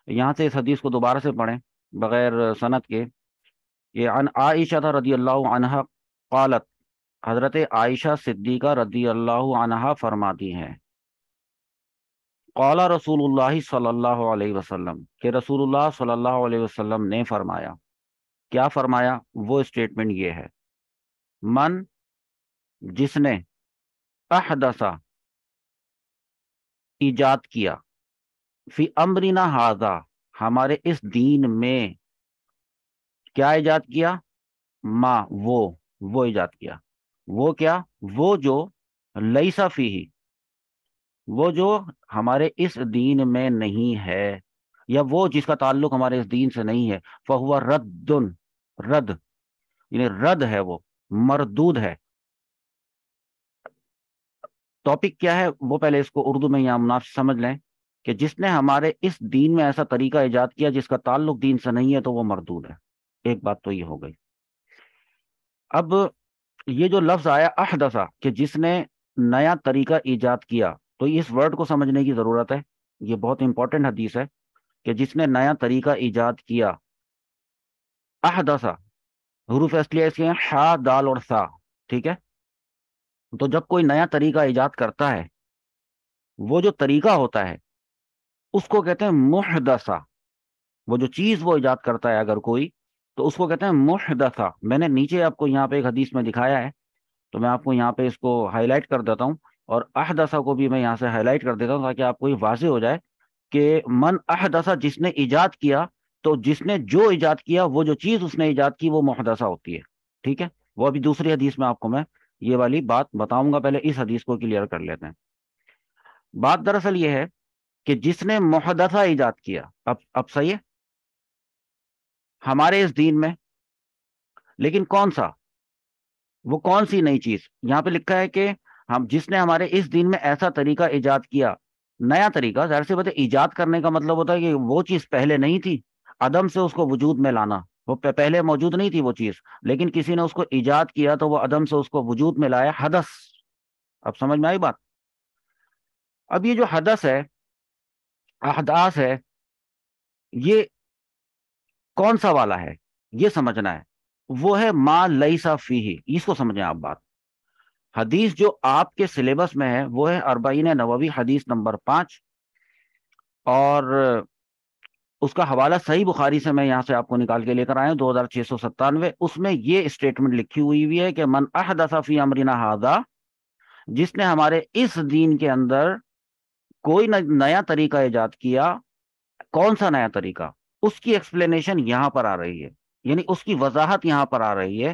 یہاں سے اس حدیث کو دوبارہ سے پڑھیں بغیر سند کے. یہ عن عائشہ رضی اللہ عنہا قالت، حضرت عائشہ صدیقہ رضی اللہ عنہا فرماتی ہیں، قال رسول اللہ صلی اللہ علیہ وسلم، کہ رسول اللہ صلی اللہ علیہ وسلم نے فرمایا. کیا فرمایا؟ وہ اسٹیٹمنٹ یہ ہے، من، جس نے، احدث، ایجاد کیا، فی امرنا ھذا، ہمارے اس دین میں، کیا ایجاد کیا؟ ما، وہ ایجاد کیا. وہ کیا؟ وہ جو لیسا فیہ، وہ جو ہمارے اس دین میں نہیں ہے، یا وہ جس کا تعلق ہمارے اس دین سے نہیں ہے، فہو رد، رد یعنی رد ہے، وہ مردود ہے. ٹاپک کیا ہے وہ پہلے اس کو اردو میں یا مناسب سمجھ لیں کہ جس نے ہمارے اس دین میں ایسا طریقہ ایجاد کیا جس کا تعلق دین سے نہیں ہے تو وہ مردود ہے. ایک بات تو یہ ہو گئی. اب یہ جو لفظ آیا احدثا، کہ جس نے نیا طریقہ ایجاد کیا، تو اس ورڈ کو سمجھنے کی ضرورت ہے. یہ بہت امپورٹنٹ حدیث ہے کہ جس نے نیا طریقہ ایجاد کیا. احدثا، حروف اصلیہ اس کے ہیں حا، دال اور ثا. ٹھیک ہے. تو جب کوئی نیا طریقہ ایجاد کرتا ہے، وہ جو طریقہ ہوتا ہے اس کو کہتے ہیں محدثہ. وہ جو چیز وہ ایجاد کرتا ہے اگر کوئی، تو اس کو کہتے ہیں محدثہ. میں نے نیچے آپ کو یہاں پہ ایک حدیث میں دکھایا ہے، تو میں آپ کو یہاں پہ اس کو ہائی لائٹ کر دیتا ہوں، اور احدثہ کو بھی میں یہاں سے ہائی لائٹ کر دیتا ہوں تاکہ آپ کو یہ واضح ہو جائے کہ من احدثہ، جس نے ایجاد کیا، تو جس نے جو ایجاد کیا، وہ جو چیز اس نے ایجاد کی وہ محدثہ ہوتی ہے. ٹھیک ہے. وہ ابھی دوسری حدیث میں آپ کو میں یہ والی بات بتاؤں گا. پہلے اس حدیث کو کلیئر کر لیتے ہیں. بات دراصل یہ ہے کہ جس نے محدثہ ایجاد کیا، اب صحیح ہے، ہمارے اس دین میں، لیکن کون سا؟ وہ کون سی نئی چیز؟ یہاں پہ لکھا ہے کہ ہم، جس نے ہمارے اس دین میں ایسا طریقہ ایجاد کیا. نیا طریقہ، ظاہر سی بات ہے، ایجاد کرنے کا مطلب ہوتا ہے کہ وہ چیز پہلے نہیں تھی، عدم سے اس کو وجود میں لانا. وہ پہلے موجود نہیں تھی وہ چیز، لیکن کسی نے اس کو ایجاد کیا تو وہ عدم سے اس کو وجود میں لایا. حدث. اب سمجھ میں آئی بات؟ اب یہ جو حدث ہے، احداث ہے، یہ کون سا والا ہے یہ سمجھنا ہے. وہ ہے ما لیسا فیہ. اس کو سمجھیں آپ بات. حدیث جو آپ کے سلیبس میں ہے وہ ہے اربعین نووی حدیث نمبر 5، اور اس کا حوالہ صحیح بخاری سے میں یہاں سے آپ کو نکال کے لے کر آیا ہوں، 2697. اس میں یہ اسٹیٹمنٹ لکھی ہوئی ہے کہ من احدث فی امرنا ھذا، جس نے ہمارے اس دین کے اندر کوئی نیا طریقہ ایجاد کیا. کون سا نیا طریقہ؟ اس کی ایکسپلینیشن یہاں پر آ رہی ہے، یعنی اس کی وضاحت یہاں پر آ رہی ہے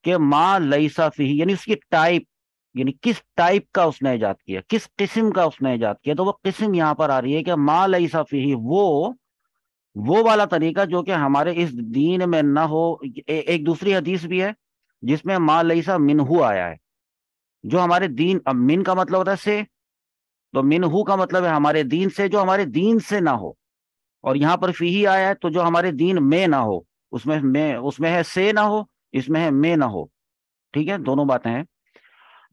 کہ ما لیسا فیہ، یعنی اس کی ٹائپ، یعنی کس ٹائپ کا اس نے ایجاد کیا، کس قسم کا اس نے ایجاد کیا. تو وہ قسم یہاں پر آ رہی ہے کہ ما لیسا فیہ، وہ والا طریقہ جو کہ ہمارے اس دین میں نہ ہو. ایک دوسری حدیث بھی ہے جس میں ما لیسا منہو آیا ہے، جو ہمارے دین، اب من کا مطلب ہوتا ہے سے، تو منہو کا مطلب ہے ہمارے دین سے، جو ہمارے دین سے نہ ہو. اور یہاں پر فیہ آیا ہے تو جو ہمارے دین میں نہ ہو. اس میں ہے سے نہ ہو، اس میں ہے میں نہ ہو. ٹھیک ہے، دونوں باتیں ہیں.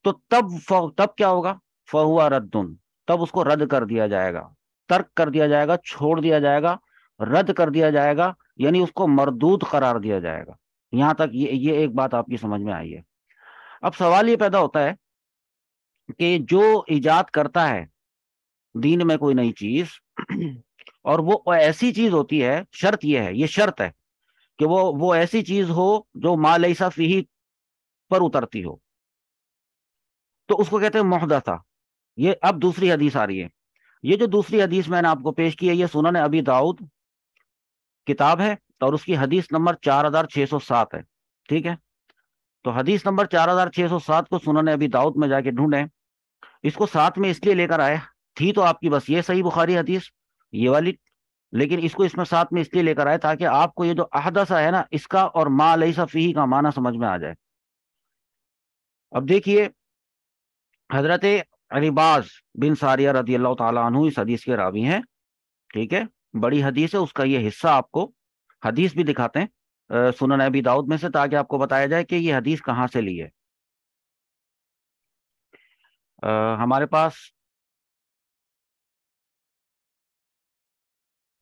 تو تب کیا ہوگا؟ فہو ردن، تب اس کو رد کر دیا جائے گا، ترک کر دیا جائے گا، چھوڑ دیا جائے گا، رد کر دیا جائے گا، یعنی اس کو مردود قرار دیا جائے گا. یہاں تک یہ ایک بات آپ کی سمجھ میں آئی ہے. اب سوال یہ پیدا ہوتا ہے کہ جو ایجاد کرتا ہے دین میں کوئی نئی چیز، اور وہ ایسی چیز ہوتی ہے، شرط یہ ہے، یہ شرط ہے کہ وہ ایسی چیز ہو جو ما لیسا فیہ پر اترتی ہو، تو اس کو کہتے ہیں محدثہ. یہ اب دوسری حدیث آ رہی ہے. یہ جو دوسری حدیث میں نے آپ کو پیش کی ہے، یہ سنن ابی داؤد کتاب ہے، اور اس کی حدیث نمبر 4607 ہے. ٹھیک ہے. تو حدیث نمبر 4607 کو سنن ابی داؤد میں جا کے ڈھونڈیں. اس کو ساتھ میں اس لیے لے کر آئے، تھی تو آپ کی بس یہ صحیح بخاری حدیث یہ والی، لیکن اس کو اس میں ساتھ میں اس لیے لے کر آئے تاکہ آپ کو یہ جو احدث ہے نا، اس کا اور ما لیسا فیہ کا معنی سمجھ میں آ جائے. اب دیکھیے، حضرت عرباز بن ساریہ رضی اللہ تعالیٰ عنہ اس حدیث کے راوی ہیں. ٹھیک ہے. بڑی حدیث ہے، اس کا یہ حصہ آپ کو حدیث بھی دکھاتے ہیں سنن ابی داؤد میں سے، تاکہ آپ کو بتایا جائے کہ یہ حدیث کہاں سے لی ہے. ہمارے پاس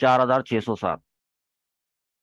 4607।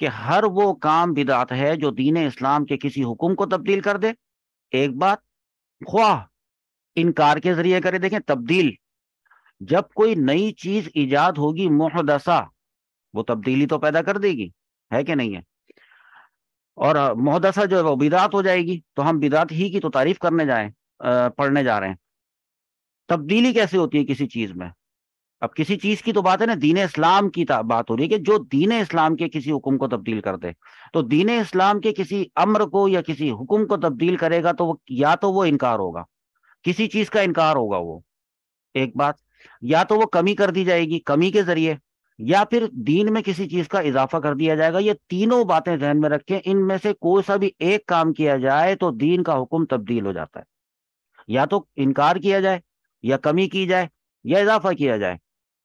کہ ہر وہ کام بدعت ہے جو دین اسلام کے کسی حکم کو تبدیل کر دے، ایک بات، خواہ انکار کے ذریعے کرے۔ دیکھیں تبدیل، جب کوئی نئی چیز ایجاد ہوگی محدثہ، وہ تبدیلی تو پیدا کر دے گی، ہے کہ نہیں ہے؟ اور محدثہ جو ہے وہ بدعت ہو جائے گی، تو ہم بدعت ہی کی تو تعریف کرنے پڑھنے جا رہے ہیں۔ تبدیلی کیسے ہوتی ہے کسی چیز میں؟ اب کسی چیز کی تو بات ہے نا، دین اسلام کی بات ہو رہی ہے کہ جو دین اسلام کے کسی حکم کو تبدیل کر دے، تو دین اسلام کے کسی امر کو یا کسی حکم کو تبدیل کرے گا تو وہ یا تو وہ انکار ہوگا، کسی چیز کا انکار ہوگا وہ، ایک بات، یا تو وہ کمی کر دی جائے گی کمی کے ذریعے، یا پھر دین میں کسی چیز کا اضافہ کر دیا جائے گا۔ یہ تینوں باتیں ذہن میں رکھیں، ان میں سے کوئی سا بھی ایک کام کیا جائے تو دین کا حکم تبدیل ہو جاتا ہے، یا تو انکار کیا جائے، یا کمی کی جائے، یا اضافہ کیا جائے،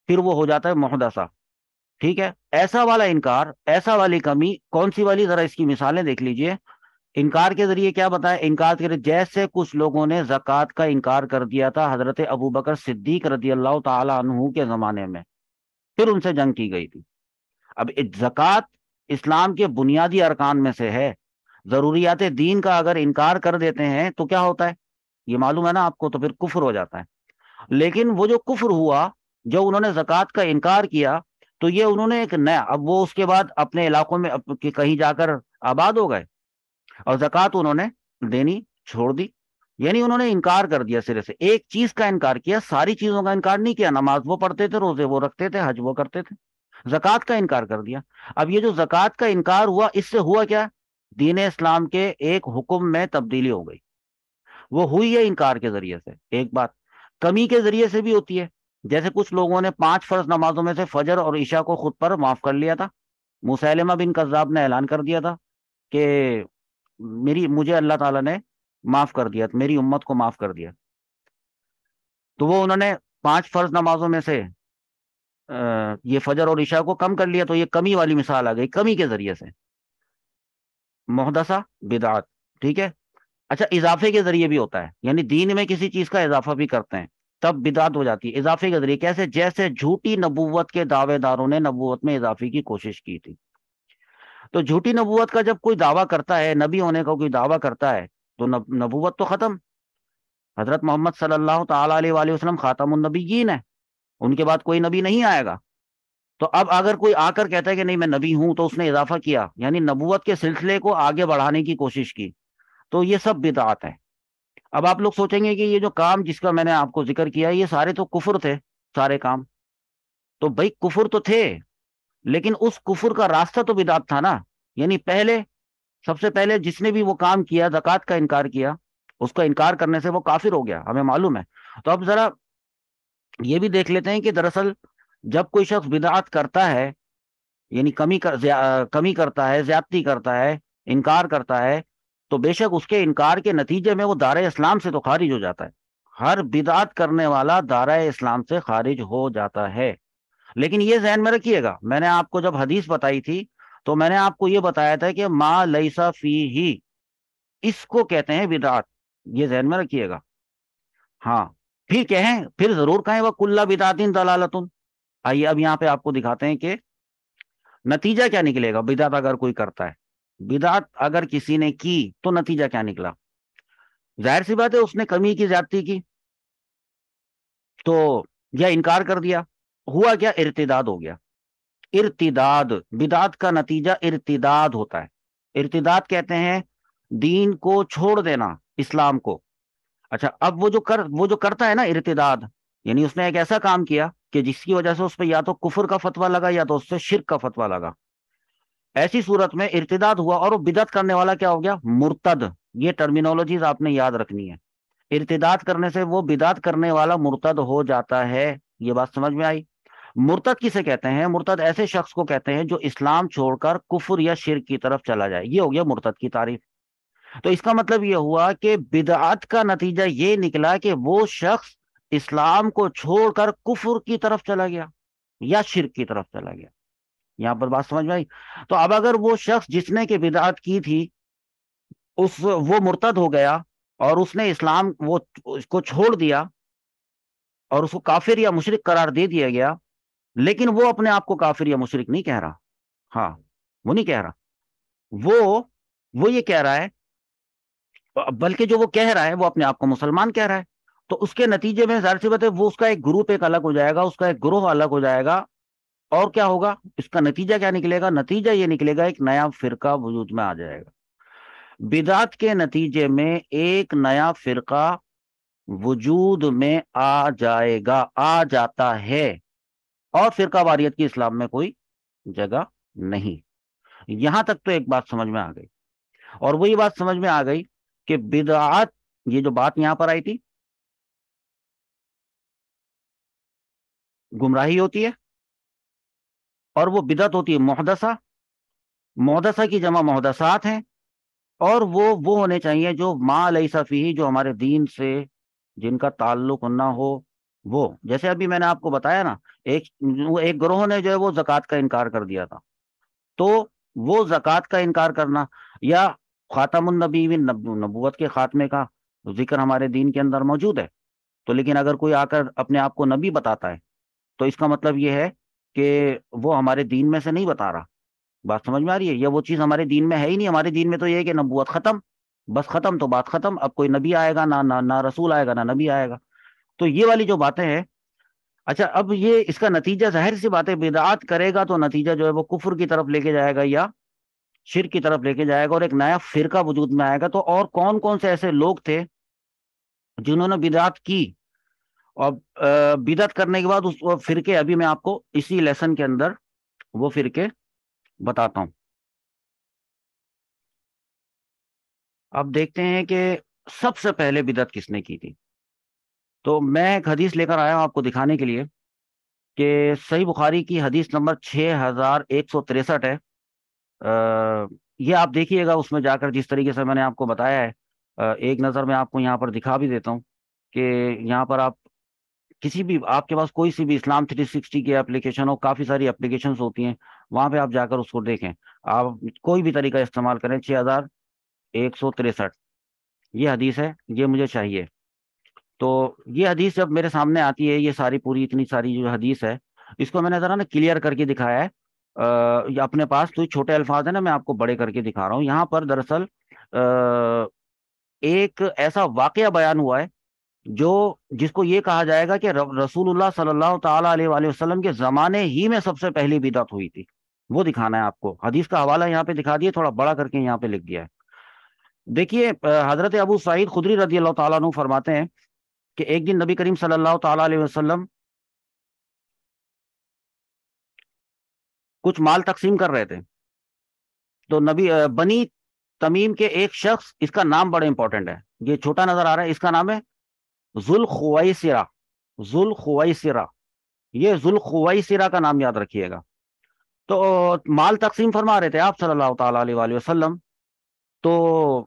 پھر وہ ہو جاتا ہے محدثہ۔ ٹھیک ہے، ایسا والا انکار، ایسا والی کمی کون سی والی؟ ذرا اس کی مثالیں دیکھ لیجئے۔ انکار کے ذریعے کیا بتایا؟ انکار کے ذریعے جیسے کچھ لوگوں نے زکوٰۃ کا انکار کر دیا تھا حضرت ابو بکر صدیق رضی اللہ تعالی عنہ کے زمانے میں، پھر ان سے جنگ کی گئی تھی۔ اب زکوٰۃ اسلام کے بنیادی ارکان میں سے ہے، ضروریات دین کا اگر انکار کر دیتے ہیں تو کیا ہوتا ہے؟ یہ معلوم ہے نا آپ کو، تو پھر کفر ہو جاتا ہے۔ لیکن وہ جو کفر ہوا، جو انہوں نے زکوٰۃ کا انکار کیا، تو یہ انہوں نے ایک نیا، اب وہ اس کے بعد اپنے علاقوں میں کہیں جا کر آباد ہو گئے، اور زکوٰۃ انہوں نے دینی چھوڑ دی، یعنی انہوں نے انکار کر دیا سرے سے، ایک چیز کا انکار کیا، ساری چیزوں کا انکار نہیں کیا۔ نماز وہ پڑھتے تھے، روزے وہ رکھتے تھے، حج وہ کرتے تھے، زکوٰۃ کا انکار کر دیا۔ اب یہ جو زکوٰۃ کا انکار ہوا، اس سے ہوا کیا؟ دین اسلام کے ایک حکم میں تبدیلی ہو گئی، وہ ہوئی ہے انکار کے ذریعے سے، ایک بات۔ کمی کے ذریعے سے بھی ہوتی ہے، جیسے کچھ لوگوں نے 5 فرض نمازوں میں سے فجر اور عشاء کو خود پر معاف کر لیا تھا۔ مسیلمہ بن کذاب نے اعلان کر دیا تھا کہ مجھے اللہ تعالیٰ نے معاف کر دیا، میری امت کو معاف کر دیا، تو وہ انہوں نے 5 فرض نمازوں میں سے یہ فجر اور عشاء کو کم کر لیا، تو یہ کمی والی مثال آ گئی، کمی کے ذریعے سے، محدثہ بدعت۔ ٹھیک ہے، اچھا اضافے کے ذریعے بھی ہوتا ہے، یعنی دین میں کسی چیز کا اضافہ بھی کرتے ہیں، تب بدعت ہو جاتی ہے اضافے کے ذریعے۔ کیسے؟ جیسے جھوٹی نبوت کے دعوے داروں نے نبوت میں اضافے کی کوشش کی تھی۔ تو جھوٹی نبوت کا جب کوئی دعویٰ کرتا ہے، نبی ہونے کا کوئی دعویٰ کرتا ہے، تو نبوت تو ختم، حضرت محمد صلی اللہ تعالی علیہ وآلہ وسلم خاتم النبیین ہے، ان کے بعد کوئی نبی نہیں آئے گا۔ تو اب اگر کوئی آ کر کہتا ہے کہ نہیں میں نبی ہوں، تو اس نے اضافہ کیا، یعنی نبوت کے سلسلے کو آگے بڑھانے کی کوشش کی، تو یہ سب بدعات ہے۔ اب آپ لوگ سوچیں گے کہ یہ جو کام جس کا میں نے آپ کو ذکر کیا، یہ سارے تو کفر تھے، سارے کام تو بھائی کفر تو تھے، لیکن اس کفر کا راستہ تو بدعت تھا نا۔ یعنی سب سے پہلے جس نے بھی وہ کام کیا، زکوٰۃ کا انکار کیا، اس کا انکار کرنے سے وہ کافر ہو گیا، ہمیں معلوم ہے۔ تو اب ذرا یہ بھی دیکھ لیتے ہیں کہ دراصل جب کوئی شخص بدعت کرتا ہے، یعنی کمی کرتا ہے، زیادتی کرتا ہے، انکار کرتا ہے، تو بے شک اس کے انکار کے نتیجے میں وہ دائرہ اسلام سے تو خارج ہو جاتا ہے۔ ہر بدعت کرنے والا دائرہ اسلام سے خارج ہو جاتا ہے۔ لیکن یہ ذہن میں رکھیے گا، میں نے آپ کو جب حدیث بتائی تھی تو میں نے آپ کو یہ بتایا تھا کہ ما لیسا فیہ، اس کو کہتے ہیں بدعت، یہ ذہن میں رکھیے گا۔ ہاں، پھر ضرور کہیں وہ کل بدعت ضلالۃ۔ آئیے اب یہاں پہ آپ کو دکھاتے ہیں کہ نتیجہ کیا نکلے گا بدعت اگر کوئی کرتا ہے۔ بدعت اگر کسی نے کی تو نتیجہ کیا نکلا؟ ظاہر سی بات ہے، اس نے کمی کی، زیادتی کی، تو یا انکار کر دیا، ہوا کیا؟ ارتداد ہو گیا۔ ارتداد، بدعت کا نتیجہ ارتداد ہوتا ہے۔ ارتداد کہتے ہیں دین کو چھوڑ دینا، اسلام کو۔ اچھا، اب وہ جو کرتا ہے نا ارتداد، یعنی اس نے ایک ایسا کام کیا کہ جس کی وجہ سے اس پہ یا تو کفر کا فتویٰ لگا یا تو اس سے شرک کا فتویٰ لگا، ایسی صورت میں ارتداد ہوا، اور وہ بدعت کرنے والا کیا ہو گیا؟ مرتد۔ یہ ٹرمینالوجیز آپ نے یاد رکھنی ہے، ارتداد کرنے سے وہ بدعت کرنے والا مرتد ہو جاتا ہے۔ یہ بات سمجھ میں آئی؟ مرتد کسے کہتے ہیں؟ مرتد ایسے شخص کو کہتے ہیں جو اسلام چھوڑ کر کفر یا شرک کی طرف چلا جائے، یہ ہو گیا مرتد کی تعریف۔ تو اس کا مطلب یہ ہوا کہ بدعت کا نتیجہ یہ نکلا کہ وہ شخص اسلام کو چھوڑ کر کفر کی طرف چلا گیا یا شرک کی طرف چلا گیا۔ یہاں پر بات سمجھ میں آئی؟ تو اب اگر وہ شخص جس نے کہ بدعت کی تھی، وہ مرتد ہو گیا اور اس نے اسلام اس کو چھوڑ دیا اور اس کو کافر یا مشرک قرار دے دیا گیا، لیکن وہ اپنے آپ کو کافر یا مشرک نہیں کہہ رہا۔ ہاں، وہ نہیں کہہ رہا، وہ وہ یہ کہہ رہا ہے، بلکہ جو وہ کہہ رہا ہے وہ اپنے آپ کو مسلمان کہہ رہا ہے، تو اس کے نتیجے میں ظاہر سی بات ہے وہ اس کا ایک گروپ ایک الگ ہو جائے گا، اس کا ایک گروہ الگ ہو جائے گا، اور کیا ہوگا، اس کا نتیجہ کیا نکلے گا؟ نتیجہ یہ نکلے گا ایک نیا فرقہ وجود میں آ جائے گا۔ بدعت کے نتیجے میں ایک نیا فرقہ وجود میں آ جائے گا، آ جاتا ہے، اور فرقہ واریت کی اسلام میں کوئی جگہ نہیں۔ یہاں تک تو ایک بات سمجھ میں آ گئی، اور وہی بات سمجھ میں آ گئی کہ بدعت، یہ جو بات یہاں پر آئی تھی، گمراہی ہوتی ہے، اور وہ بدعت ہوتی ہے محدثہ، محدثہ کی جمع محدثات ہیں، اور وہ ہونے چاہیے جو ما لیس فیہ، جو ہمارے دین سے جن کا تعلق نہ ہو۔ وہ جیسے ابھی میں نے آپ کو بتایا نا، ایک گروہ نے جو ہے وہ زکوٰۃ کا انکار کر دیا تھا، تو وہ زکوٰۃ کا انکار کرنا، یا خاتم النبیین، نبوت کے خاتمے کا ذکر ہمارے دین کے اندر موجود ہے، تو لیکن اگر کوئی آ کر اپنے آپ کو نبی بتاتا ہے تو اس کا مطلب یہ ہے کہ وہ ہمارے دین میں سے نہیں بتا رہا۔ بات سمجھ میں آ رہی ہے؟ یا وہ چیز ہمارے دین میں ہے ہی نہیں، ہمارے دین میں تو یہ ہے کہ نبوت ختم، بس ختم تو بات ختم، اب کوئی نبی آئے گا نہ رسول آئے گا نہ نبی آئے گا۔ تو یہ والی جو باتیں ہیں، اچھا اب یہ اس کا نتیجہ ظاہر سی بات ہے، بدعات کرے گا تو نتیجہ جو ہے وہ کفر کی طرف لے کے جائے گا یا شرک کی طرف لے کے جائے گا، اور ایک نیا فرقہ وجود میں آئے گا۔ تو اور کون کون سے ایسے لوگ تھے جنہوں نے بدعات کی، اور بدعت کرنے کے بعد اس فرقے، ابھی میں آپ کو اسی لیسن کے اندر وہ فرقے بتاتا ہوں۔ اب دیکھتے ہیں کہ سب سے پہلے بدعت کس نے کی تھی۔ تو میں ایک حدیث لے کر آیا ہوں آپ کو دکھانے کے لیے، کہ صحیح بخاری کی حدیث نمبر 6163 ہے۔ یہ آپ دیکھیے گا اس میں جا کر، جس طریقے سے میں نے آپ کو بتایا ہے، ایک نظر میں آپ کو یہاں پر دکھا بھی دیتا ہوں، کہ یہاں پر آپ کسی بھی، آپ کے پاس کوئی سی بھی اسلام 360 کی اپلیکیشن ہو، کافی ساری اپلیکیشنز ہوتی ہیں، وہاں پہ آپ جا کر اس کو دیکھیں، آپ کوئی بھی طریقہ استعمال کریں، 6163 یہ حدیث ہے، یہ مجھے چاہیے۔ تو یہ حدیث جب میرے سامنے آتی ہے، یہ ساری پوری اتنی ساری جو حدیث ہے، اس کو میں نے ذرا نا کلیئر کر کے دکھایا ہے، یہ اپنے پاس تو چھوٹے الفاظ ہیں نا، میں آپ کو بڑے کر کے دکھا رہا ہوں۔ یہاں پر دراصل ایک ایسا واقعہ بیان ہوا ہے جو، جس کو یہ کہا جائے گا کہ رسول اللہ صلی اللہ تعالیٰ علیہ وآلہ وسلم کے زمانے ہی میں سب سے پہلی بدعت ہوئی تھی، وہ دکھانا ہے آپ کو۔ حدیث کا حوالہ یہاں پہ دکھا دیا، تھوڑا بڑا کر کے یہاں پہ لکھ دیا ہے۔ دیکھیے، حضرت ابو سعید خدری رضی اللہ تعالیٰ عنہ فرماتے ہیں کہ ایک دن نبی کریم صلی اللہ تعالیٰ علیہ وسلم کچھ مال تقسیم کر رہے تھے، تو بنی تمیم کے ایک شخص، اس کا نام بڑا امپورٹنٹ ہے، یہ چھوٹا نظر آ رہا ہے، اس کا نام ہے ذوالخویسرہ، ذوالخویسرہ، یہ ذوالخویسرہ کا نام یاد رکھیے گا۔ تو مال تقسیم فرما رہے تھے آپ صلی اللہ تعالیٰ علیہ وآلہ وسلم، تو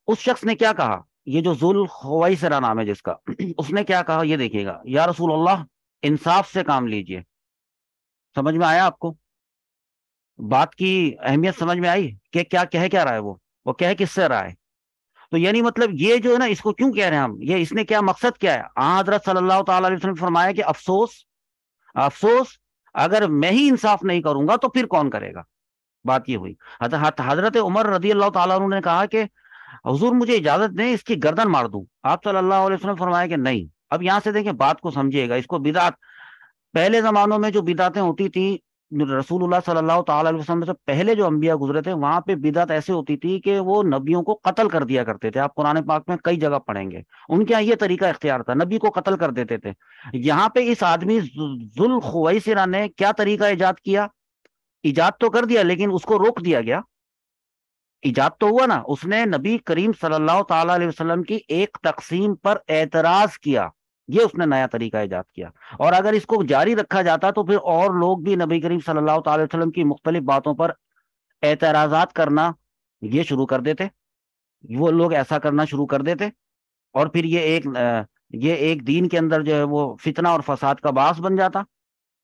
اس شخص نے کیا کہا، یہ جو ذوالخویسرہ نام ہے جس کا، اس نے کیا کہا، یہ دیکھیے گا، یا رسول اللہ انصاف سے کام لیجئے۔ سمجھ میں آیا آپ کو بات کی اہمیت؟ سمجھ میں آئی کہ کیا کہہ رہا ہے وہ کہہ کس سے رہا ہے؟ تو یعنی مطلب یہ جو ہے نا، اس کو کیوں کہہ رہے ہیں ہم، یہ اس نے کیا مقصد کیا ہے؟ حضرت صلی اللہ تعالیٰ علیہ وسلم نے فرمایا کہ افسوس، افسوس اگر میں ہی انصاف نہیں کروں گا تو پھر کون کرے گا۔ بات یہ ہوئی، حضرت عمر رضی اللہ تعالیٰ عنہ نے کہا کہ حضور مجھے اجازت دیں اس کی گردن مار دوں۔ آپ صلی اللہ علیہ وسلم نے فرمایا کہ نہیں۔ اب یہاں سے دیکھیں، بات کو سمجھیے گا، اس کو بدعت، پہلے زمانوں میں جو بدعتیں ہوتی تھیں، رسول اللہ صلی اللہ تعالیٰ علیہ وسلم سے پہلے جو انبیاء گزرے تھے، وہاں پہ بدعت ایسے ہوتی تھی کہ وہ نبیوں کو قتل کر دیا کرتے تھے۔ آپ قرآن پاک میں کئی جگہ پڑھیں گے، ان کے یہاں یہ طریقہ اختیار تھا، نبی کو قتل کر دیتے تھے۔ یہاں پہ اس آدمی ذوالخویسرہ نے کیا طریقہ ایجاد کیا؟ ایجاد تو کر دیا لیکن اس کو روک دیا گیا۔ ایجاد تو ہوا نا، اس نے نبی کریم صلی اللہ تعالیٰ علیہ وسلم کی ایک تقسیم پر اعتراض کیا، یہ اس نے نیا طریقہ ایجاد کیا۔ اور اگر اس کو جاری رکھا جاتا تو پھر اور لوگ بھی نبی کریم صلی اللہ تعالی وسلم کی مختلف باتوں پر اعتراضات کرنا یہ شروع کر دیتے، وہ لوگ ایسا کرنا شروع کر دیتے، اور پھر یہ ایک دین کے اندر جو ہے وہ فتنہ اور فساد کا باعث بن جاتا،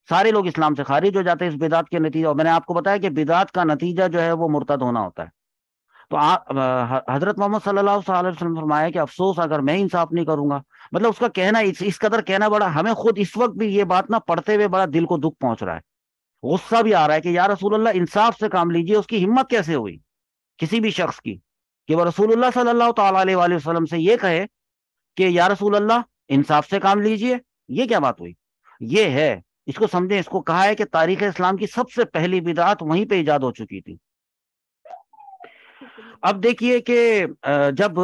سارے لوگ اسلام سے خارج ہو جاتے اس بدعت کے نتیجے۔ اور میں نے آپ کو بتایا کہ بدعت کا نتیجہ جو ہے وہ مرتد ہونا ہوتا ہے۔ تو حضرت محمد صلی اللہ علیہ وسلم نے فرمایا کہ افسوس اگر میں انصاف نہیں کروں گا، مطلب اس کا کہنا اس قدر کہنا بڑا، ہمیں خود اس وقت بھی یہ بات نہ پڑھتے ہوئے بڑا دل کو دکھ پہنچ رہا ہے۔ غصہ بھی آ رہا ہے کہ یا رسول اللہ انصاف سے کام لیجیے. اس کی ہمت کیسے ہوئی کسی بھی شخص کی کہ وہ رسول اللہ صلی اللہ تعالی علیہ وآلہ وسلم سے یہ کہے کہ یا رسول اللہ انصاف سے کام لیجئے. یہ کیا بات ہوئی؟ یہ ہے، اس کو سمجھیں. اس کو کہا ہے کہ تاریخ اسلام کی سب سے پہلی بدعت وہیں پہ ایجاد ہو چکی تھی. اب دیکھیے کہ جب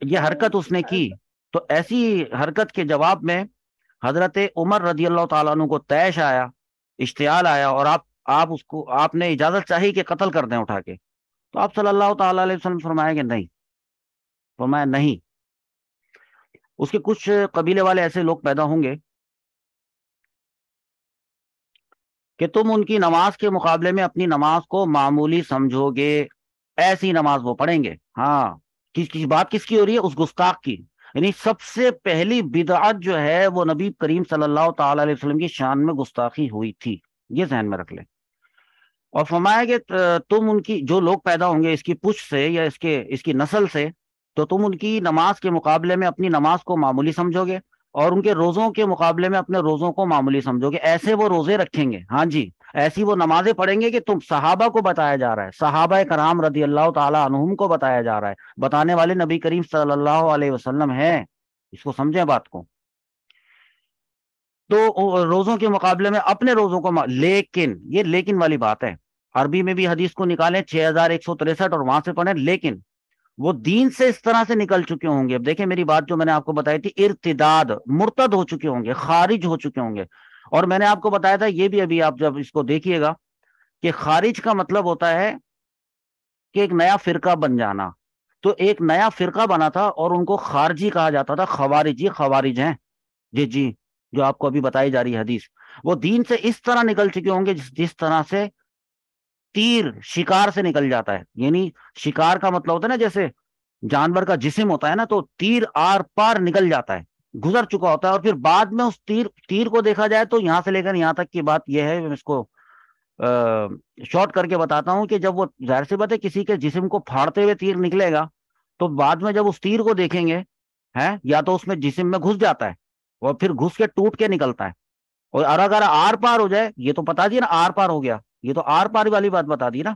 یہ حرکت اس نے کی تو ایسی حرکت کے جواب میں حضرت عمر رضی اللہ تعالیٰ عنہ کو طیش آیا، اشتعال آیا، اور آپ نے اجازت چاہی کہ قتل کر دیں اٹھا کے. تو آپ صلی اللہ تعالی علیہ وسلم فرمایا کہ نہیں، فرمایا نہیں. اس کے کچھ قبیلے والے ایسے لوگ پیدا ہوں گے کہ تم ان کی نماز کے مقابلے میں اپنی نماز کو معمولی سمجھو گے، ایسی نماز وہ پڑھیں گے. ہاں، بات کس کی ہو رہی ہے؟ اس گستاخ کی. یعنی سب سے پہلی بدعت جو ہے وہ نبی کریم صلی اللہ تعالی علیہ وسلم کی شان میں گستاخی ہوئی تھی. یہ ذہن میں رکھ لیں. اور فرمایا کہ تم ان کی جو لوگ پیدا ہوں گے اس کی پشت سے یا اس کی نسل سے، تو تم ان کی نماز کے مقابلے میں اپنی نماز کو معمولی سمجھو گے، اور ان کے روزوں کے مقابلے میں اپنے روزوں کو معمولی سمجھو گے. ایسے وہ روزے رکھیں گے، ہاں جی، ایسی وہ نمازیں پڑھیں گے کہ تم صحابہ کو بتایا جا رہا ہے، صحابہ کرام رضی اللہ تعالی عنہم کو بتایا جا رہا ہے. بتانے والے نبی کریم صلی اللہ علیہ وسلم ہیں. اس کو سمجھیں بات کو. تو روزوں کے مقابلے میں اپنے روزوں کو لیکن، یہ لیکن والی بات ہے. عربی میں بھی حدیث کو نکالیں 6163 اور وہاں سے پڑھیں. لیکن وہ دین سے اس طرح سے نکل چکے ہوں گے. اب دیکھیں میری بات جو میں نے آپ کو بتائی تھی، ارتداد، مرتد ہو چکے ہوں گے، خارج ہو چکے ہوں گے. اور میں نے آپ کو بتایا تھا یہ بھی، ابھی آپ جب اس کو دیکھیے گا کہ خارج کا مطلب ہوتا ہے کہ ایک نیا فرقہ بن جانا. تو ایک نیا فرقہ بنا تھا اور ان کو خارجی کہا جاتا تھا. خوارجی، خوارج ہیں جی جی، جو آپ کو ابھی بتائی جا رہی حدیث. وہ دین سے اس طرح نکل چکے ہوں گے جس طرح سے تیر شکار سے نکل جاتا ہے. یعنی شکار کا مطلب ہوتا ہے نا، جیسے جانور کا جسم ہوتا ہے نا، تو تیر آر پار نکل جاتا ہے، گزر چکا ہوتا ہے، اور پھر بعد میں اس تیر کو دیکھا جائے تو یہاں سے لے کر یہاں تک کی بات یہ ہے. میں اس کو شارٹ کر کے بتاتا ہوں کہ جب وہ، ظاہر سی بات ہے، کسی کے جسم کو پھاڑتے ہوئے تیر نکلے گا تو بعد میں جب اس تیر کو دیکھیں گے یا تو اس میں جسم میں گھس جاتا ہے اور پھر گھس کے ٹوٹ کے نکلتا ہے. اور اگر آر پار ہو جائے، یہ تو بتا دیا نا آر پار ہو گیا، یہ تو آر پار والی بات بتا دی نا.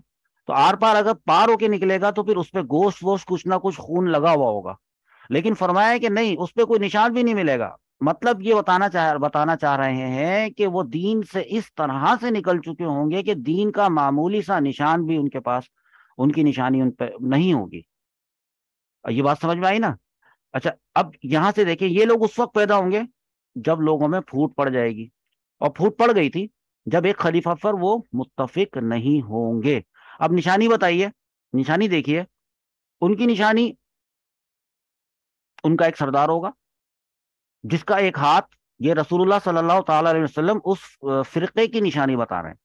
تو آر پار اگر پار ہو کے نکلے گا تو پھر اس پہ گوشت ووشت کچھ نہ کچھ خون لگا ہوا ہوگا. لیکن فرمایا ہے کہ نہیں، اس پہ کوئی نشان بھی نہیں ملے گا. مطلب یہ بتانا چاہ رہے ہیں کہ وہ دین سے اس طرح سے نکل چکے ہوں گے کہ دین کا معمولی سا نشان بھی ان کے پاس، ان کی نشانی ان پہ نہیں ہوگی. یہ بات سمجھ میں آئی نا؟ اچھا، اب یہاں سے دیکھیں، یہ لوگ اس وقت پیدا ہوں گے جب لوگوں میں پھوٹ پڑ جائے گی. اور پھوٹ پڑ گئی تھی جب ایک خلیفہ پر وہ متفق نہیں ہوں گے. اب نشانی بتائیے، نشانی دیکھیے. ان کی نشانی، ان کا ایک سردار ہوگا جس کا ایک ہاتھ، یہ رسول اللہ صلی اللہ تعالی علیہ وسلم اس فرقے کی نشانی بتا رہے ہیں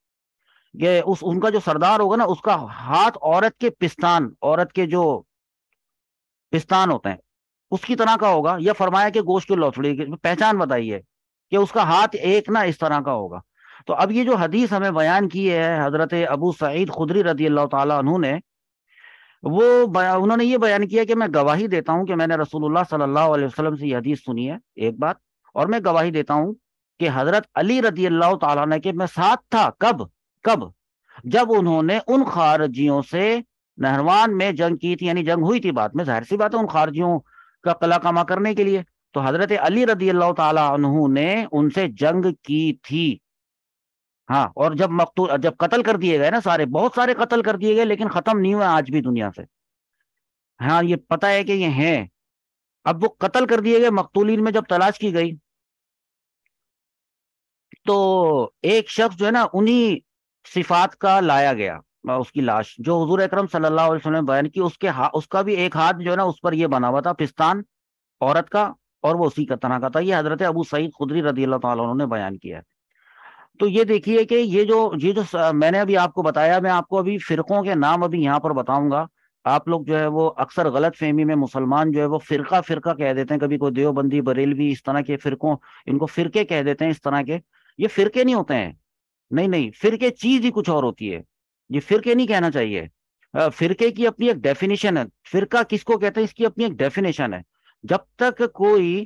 کہ ان کا جو سردار ہوگا نا، اس کا ہاتھ عورت کے پستان، عورت کے جو پستان ہوتے ہیں اس کی طرح کا ہوگا. یا فرمایا کہ گوشت کی لوتھڑی کی پہچان بتائیے کہ اس کا ہاتھ ایک نہ اس طرح کا ہوگا. تو اب یہ جو حدیث ہمیں بیان کی ہے حضرت ابو سعید خدری رضی اللہ تعالی عنہ نے، انہوں نے یہ بیان کیا کہ میں گواہی دیتا ہوں کہ میں نے رسول اللہ صلی اللہ علیہ وسلم سے یہ حدیث سنی ہے، ایک بات. اور میں گواہی دیتا ہوں کہ حضرت علی رضی اللہ تعالیٰ نے، کہ میں ساتھ تھا. کب جب انہوں نے ان خارجیوں سے نہروان میں جنگ کی تھی. یعنی جنگ ہوئی تھی بعد میں، ظاہر سی بات ہے، ان خارجیوں کا قلع کما کرنے کے لیے. تو حضرت علی رضی اللہ تعالی عنہ نے ان سے جنگ کی تھی. ہاں، اور جب قتل کر دیے گئے نا، بہت سارے قتل کر دیے گئے، لیکن ختم نہیں ہوا آج بھی دنیا سے. ہاں، یہ پتہ ہے کہ یہ ہیں. اب وہ قتل کر دیے گئے، مقتولین میں جب تلاش کی گئی تو ایک شخص جو ہے نا انہی صفات کا لایا گیا، اس کی لاش جو حضور اکرم صلی اللہ علیہ وسلم نے بیان کی. اس کا بھی ایک ہاتھ جو ہے نا اس پر یہ بنا ہوا تھا، پستان عورت کا، اور وہ اسی کا طرح کا تھا. یہ حضرت ابو سعید خدری رضی اللہ تعالیٰ عنہ نے بیان کیا ہے. تو یہ دیکھیے کہ یہ جو میں نے ابھی آپ کو بتایا، میں آپ کو ابھی فرقوں کے نام ابھی یہاں پر بتاؤں گا. آپ لوگ جو ہے وہ اکثر غلط فہمی میں مسلمان جو ہے وہ فرقہ فرقہ کہہ دیتے ہیں. کبھی کوئی دیوبندی، بریلوی، اس طرح کے فرقوں، ان کو فرقے کہہ دیتے ہیں اس طرح کے. یہ فرقے نہیں ہوتے ہیں، نہیں نہیں، فرقے چیز ہی کچھ اور ہوتی ہے. یہ فرقے نہیں کہنا چاہیے. فرقے کی اپنی ایک ڈیفینیشن ہے. فرقہ کس کو کہتے ہیں، اس کی اپنی ایک ڈیفینیشن ہے. جب تک کوئی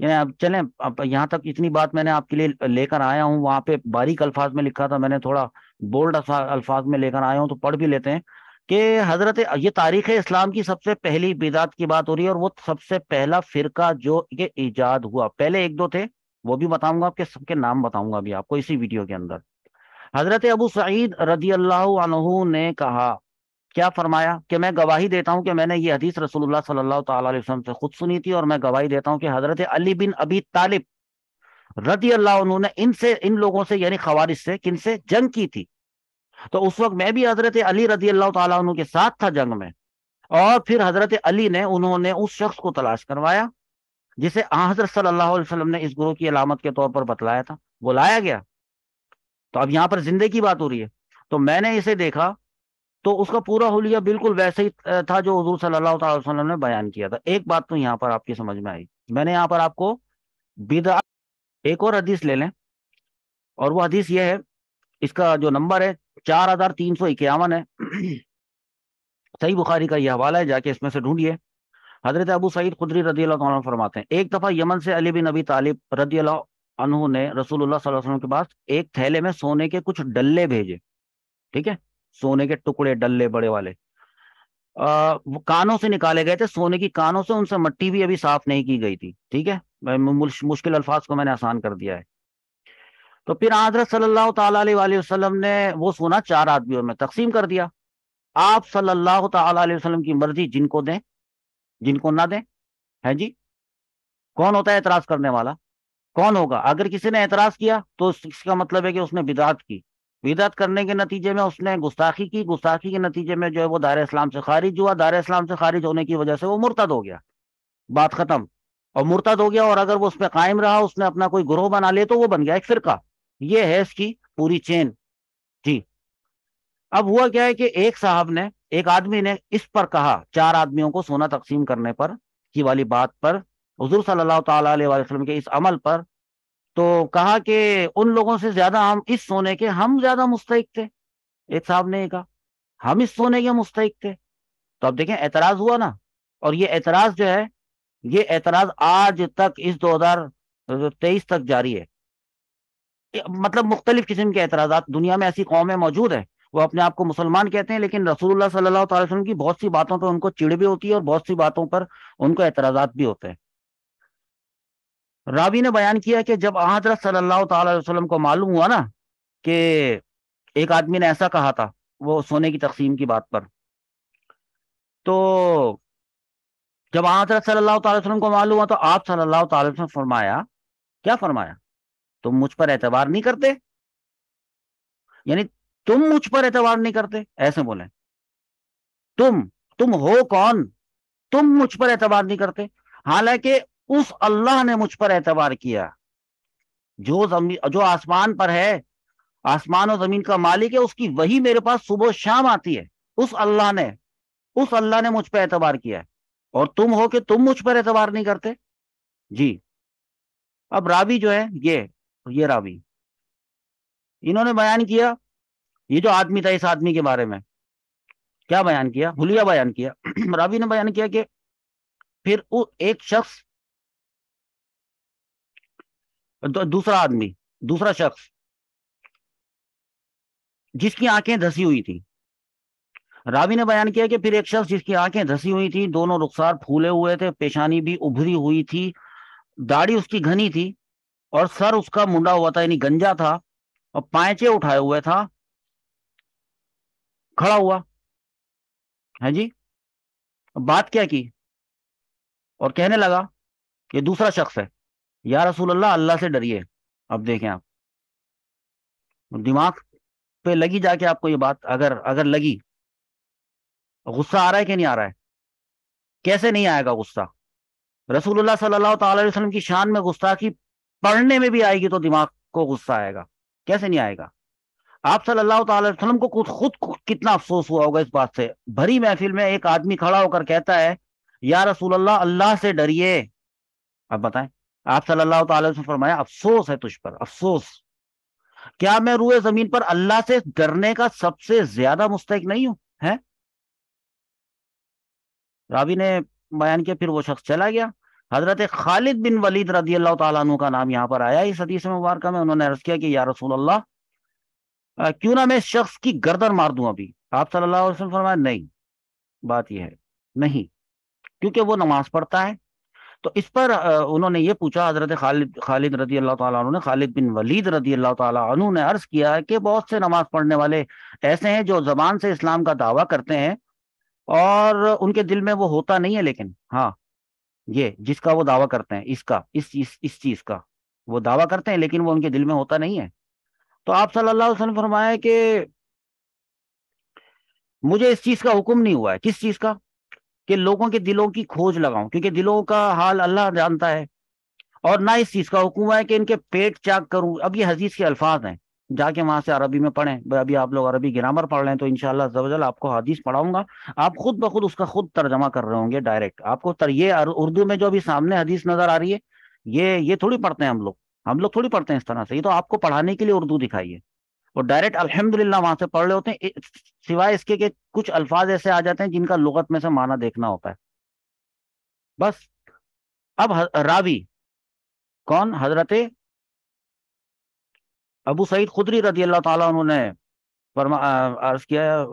یعنی اب چلیں، اب یہاں تک اتنی بات میں نے آپ کے لیے لے کر آیا ہوں، وہاں پہ باریک الفاظ میں لکھا تھا، میں نے تھوڑا بولڈ الفاظ میں لے کر آیا ہوں، تو پڑھ بھی لیتے ہیں کہ حضرت، یہ تاریخ اسلام کی سب سے پہلی بدعت کی بات ہو رہی ہے، اور وہ سب سے پہلا فرقہ جو کہ ایجاد ہوا، پہلے ایک دو تھے وہ بھی بتاؤں گا، آپ کے سب کے نام بتاؤں گا ابھی آپ کو اسی ویڈیو کے اندر۔ حضرت ابو سعید رضی اللہ عنہ نے کہا، کیا فرمایا کہ میں گواہی دیتا ہوں کہ میں نے یہ حدیث رسول اللہ صلی اللہ تعالی علیہ وسلم سے خود سنی تھی، اور میں گواہی دیتا ہوں کہ حضرت علی بن ابی طالب رضی اللہ عنہ نے ان لوگوں سے یعنی خوارج سے کن سے جنگ کی تھی، تو اس وقت میں بھی حضرت علی رضی اللہ تعالیٰ عنہ کے ساتھ تھا جنگ میں، اور پھر حضرت علی نے انہوں نے اس شخص کو تلاش کروایا جسے حضرت صلی اللہ علیہ وسلم نے اس گروہ کی علامت کے طور پر بتلایا تھا، وہ لایا گیا۔ تو اب یہاں پر زندے کی بات ہو رہی ہے، تو میں نے اسے دیکھا تو اس کا پورا حلیہ بالکل ویسے ہی تھا جو حضور صلی اللہ تعالی وسلم نے بیان کیا تھا۔ ایک بات تو یہاں پر آپ کی سمجھ میں آئی، میں نے یہاں پر آپ کو بدعت، ایک اور حدیث لے لیں، اور وہ حدیث یہ ہے، اس کا جو نمبر ہے 4351 ہے، صحیح بخاری کا یہ حوالہ ہے، جا کے اس میں سے ڈھونڈیے۔ حضرت ابو سعید خدری رضی اللہ عنہ فرماتے ہیں، ایک دفعہ یمن سے علی بن ابی طالب رضی اللہ عنہ نے رسول اللہ صلی اللہ علیہ وسلم کے پاس ایک تھیلے میں سونے کے کچھ ڈلے بھیجے، ٹھیک ہے، سونے کے ٹکڑے ڈلے بڑے والے، وہ کانوں سے نکالے گئے تھے، سونے کی کانوں سے، ان سے مٹی بھی ابھی صاف نہیں کی گئی تھی، ٹھیک ہے، مشکل الفاظ کو میں نے آسان کر دیا ہے۔ تو پھر حضرت صلی اللہ تعالی علیہ وآلہ وسلم نے وہ سونا 4 آدمیوں میں تقسیم کر دیا، آپ صلی اللہ تعالی علیہ وسلم کی مرضی، جن کو دیں جن کو نہ دیں، ہے جی، کون ہوتا ہے اعتراض کرنے والا؟ کون ہوگا؟ اگر کسی نے اعتراض کیا تو اس کا مطلب ہے کہ اس نے بدعت کی، بدعت کرنے کے نتیجے میں اس نے گستاخی کی، گستاخی کے نتیجے میں جو ہے وہ دائرہ اسلام سے خارج ہوا، دائرہ اسلام سے خارج ہونے کی وجہ سے وہ مرتد ہو گیا، بات ختم۔ اور مرتد ہو گیا، اور اگر وہ اس پہ قائم رہا، اس نے اپنا کوئی گروہ بنا لیا، تو وہ بن گیا ایک فرقہ۔ یہ ہے اس کی پوری چین جی۔ اب ہوا کیا ہے کہ ایک صاحب نے، ایک آدمی نے اس پر کہا، 4 آدمیوں کو سونا تقسیم کرنے پر کی والی بات پر، حضور صلی اللہ تعالی علیہ وسلم کے اس عمل پر، تو کہا کہ ان لوگوں سے زیادہ ہم اس سونے کے ہم زیادہ مستحق تھے۔ ایک صاحب نے یہ کہا، ہم اس سونے کے مستحق تھے۔ تو اب دیکھیں اعتراض ہوا نا، اور یہ اعتراض جو ہے، یہ اعتراض آج تک اس 2023 تک جاری ہے، مطلب مختلف قسم کے اعتراضات، دنیا میں ایسی قومیں موجود ہیں، وہ اپنے آپ کو مسلمان کہتے ہیں، لیکن رسول اللہ صلی اللہ تعالی وسلم کی بہت سی باتوں پر ان کو چڑ بھی ہوتی ہے، اور بہت سی باتوں پر ان کو اعتراضات بھی ہوتے ہیں۔ راوی نے بیان کیا کہ جب حضرت صلی اللہ تعالی وسلم کو معلوم ہوا نا کہ ایک آدمی نے ایسا کہا تھا وہ سونے کی تقسیم کی بات پر، تو جب حضرت صلی اللہ تعالی وسلم کو معلوم ہوا، تو آپ صلی اللہ تعالی وسلم فرمایا، کیا فرمایا؟ تم مجھ پر اعتبار نہیں کرتے، یعنی تم مجھ پر اعتبار نہیں کرتے، ایسے بولیں، تم ہو کون؟ تم مجھ پر اعتبار نہیں کرتے، حالانکہ اس اللہ نے مجھ پر اعتبار کیا جو آسمان پر ہے، آسمان و زمین کا مالک ہے، اس کی وہی میرے پاس صبح و شام آتی ہے، اس اللہ نے مجھ پر اعتبار کیا ہے، اور تم ہو کہ تم مجھ پر اعتبار نہیں کرتے جی۔ اب راوی جو ہے، یہ راوی، انہوں نے بیان کیا، یہ جو آدمی تھا، اس آدمی کے بارے میں کیا بیان کیا؟ حلیہ بیان کیا۔ راوی نے بیان کیا کہ پھر ایک شخص، دوسرا شخص جس کی آنکھیں دھسی ہوئی تھی، راوی نے بیان کیا کہ پھر ایک شخص جس کی آنکھیں دھسی ہوئی تھی، دونوں رخسار پھولے ہوئے تھے، پیشانی بھی ابھری ہوئی تھی، داڑھی اس کی گھنی تھی، اور سر اس کا منڈا ہوا تھا، یعنی گنجا تھا، اور پائچے اٹھائے ہوئے تھا، کھڑا ہوا ہے جی، بات کیا کی، اور کہنے لگا کہ دوسرا شخص ہے، یا رسول اللہ، اللہ سے ڈریے۔ اب دیکھیں آپ، دماغ پہ لگی جا کے آپ کو یہ بات، اگر لگی، غصہ آ رہا ہے کہ نہیں آ رہا ہے؟ کیسے نہیں آئے گا غصہ؟ رسول اللہ صلی اللہ تعالی علیہ وسلم کی شان میں گستاخی پڑھنے میں بھی آئے گی تو دماغ کو غصہ آئے گا، کیسے نہیں آئے گا؟ آپ صلی اللہ تعالی علیہ وسلم کو خود کتنا افسوس ہوا ہوگا اس بات سے، بھری محفل میں ایک آدمی کھڑا ہو کر کہتا ہے، یا رسول اللہ، اللہ سے ڈریے۔ اب بتائیں، آپ صلی اللہ تعالی وسلم فرمایا، افسوس ہے تجھ پر، افسوس، کیا میں روئے زمین پر اللہ سے ڈرنے کا سب سے زیادہ مستحق نہیں ہوں؟ ہے؟ راوی نے بیان کیا، پھر وہ شخص چلا گیا، حضرت خالد بن ولید رضی اللہ تعالیٰ عنہ کا نام یہاں پر آیا اس حدیث مبارکہ میں. انہوں نے عرض کیا کہ یا رسول اللہ کیوں نہ میں اس شخص کی گردن مار دوں ابھی. آپ صلی اللہ علیہ وسلم فرمایا نہیں، بات یہ ہے نہیں، کیونکہ وہ نماز پڑھتا ہے. تو اس پر انہوں نے یہ پوچھا، حضرت خالد رضی اللہ تعالیٰ عنہ نے، خالد بن ولید رضی اللہ تعالیٰ عنہ نے عرض کیا کہ بہت سے نماز پڑھنے والے ایسے ہیں جو زبان سے اسلام کا دعویٰ کرتے ہیں اور ان کے دل میں وہ ہوتا نہیں ہے، لیکن ہاں یہ جس کا وہ دعویٰ کرتے ہیں اس چیز کا وہ دعویٰ کرتے ہیں لیکن وہ ان کے دل میں ہوتا نہیں ہے. تو آپ صلی اللہ علیہ وسلم فرمایا کہ مجھے اس چیز کا حکم نہیں ہوا ہے. کس چیز کا؟ کہ لوگوں کے دلوں کی کھوج لگاؤں، کیونکہ دلوں کا حال اللہ جانتا ہے. اور نہ اس چیز کا حکم ہوا ہے کہ ان کے پیٹ چاک کروں. اب یہ حدیث کے الفاظ ہیں، جا کے وہاں سے عربی میں پڑھیں. ابھی آپ لوگ عربی گرامر پڑھ رہے ہیں تو انشاءاللہ عز و جل آپ کو حدیث پڑھاؤں گا، آپ خود بخود اس کا خود ترجمہ کر رہے ہوں گے ڈائریکٹ. آپ کو یہ اردو میں جو ابھی سامنے حدیث نظر آ رہی ہے، یہ تھوڑی پڑھتے ہیں ہم لوگ تھوڑی پڑھتے ہیں اس طرح سے. یہ تو آپ کو پڑھانے کے لیے اردو دکھائی ہے اور ڈائریکٹ الحمدللہ وہاں سے پڑھ رہے ہوتے ہیں، سوائے اس کے کہ کچھ الفاظ ایسے آ جاتے ہیں جن کا لغت میں سے معنی دیکھنا ہوتا ہے بس. اب راوی کون؟ حضرت ابو سعید خدری رضی اللہ تعالیٰ انہوں نے عرض کیا،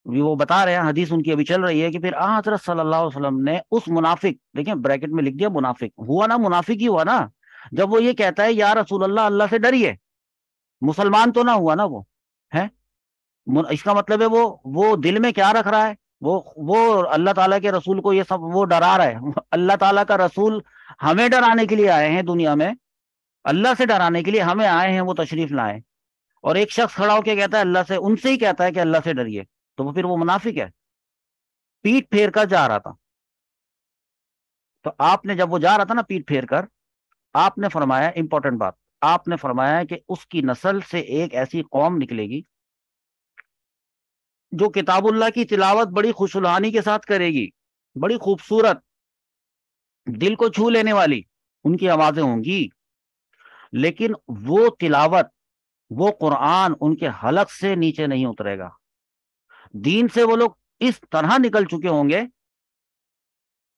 وہ بتا رہے ہیں، حدیث ان کی ابھی چل رہی ہے کہ پھر حضرت صلی اللہ علیہ وسلم نے اس منافق، دیکھیں بریکٹ میں لکھ دیا منافق ہوا نا، منافق ہی ہوا نا جب وہ یہ کہتا ہے یا رسول اللہ سے ڈریے. مسلمان تو نہ ہوا نا وہ ہے. اس کا مطلب ہے وہ دل میں کیا رکھ رہا ہے، وہ اللہ تعالیٰ کے رسول کو یہ سب وہ ڈرا رہا ہے. اللہ تعالیٰ کا رسول ہمیں ڈرانے کے لیے آئے ہیں دنیا میں، اللہ سے ڈرانے کے لیے ہمیں آئے ہیں، وہ تشریف لائے. اور ایک شخص کھڑا ہو کے کہتا ہے اللہ سے، ان سے ہی کہتا ہے کہ اللہ سے ڈریے، تو پھر وہ منافق ہے. پیٹ پھیر کر جا رہا تھا. تو آپ نے جب وہ جا رہا تھا نا پیٹ پھیر کر، آپ نے فرمایا امپورٹنٹ بات، آپ نے فرمایا کہ اس کی نسل سے ایک ایسی قوم نکلے گی جو کتاب اللہ کی تلاوت بڑی خوشالانی کے ساتھ کرے گی، بڑی خوبصورت، دل کو چھو لینے والی ان کی آوازیں ہوں گی، لیکن وہ تلاوت، وہ قرآن ان کے حلق سے نیچے نہیں اترے گا. دین سے وہ لوگ اس طرح نکل چکے ہوں گے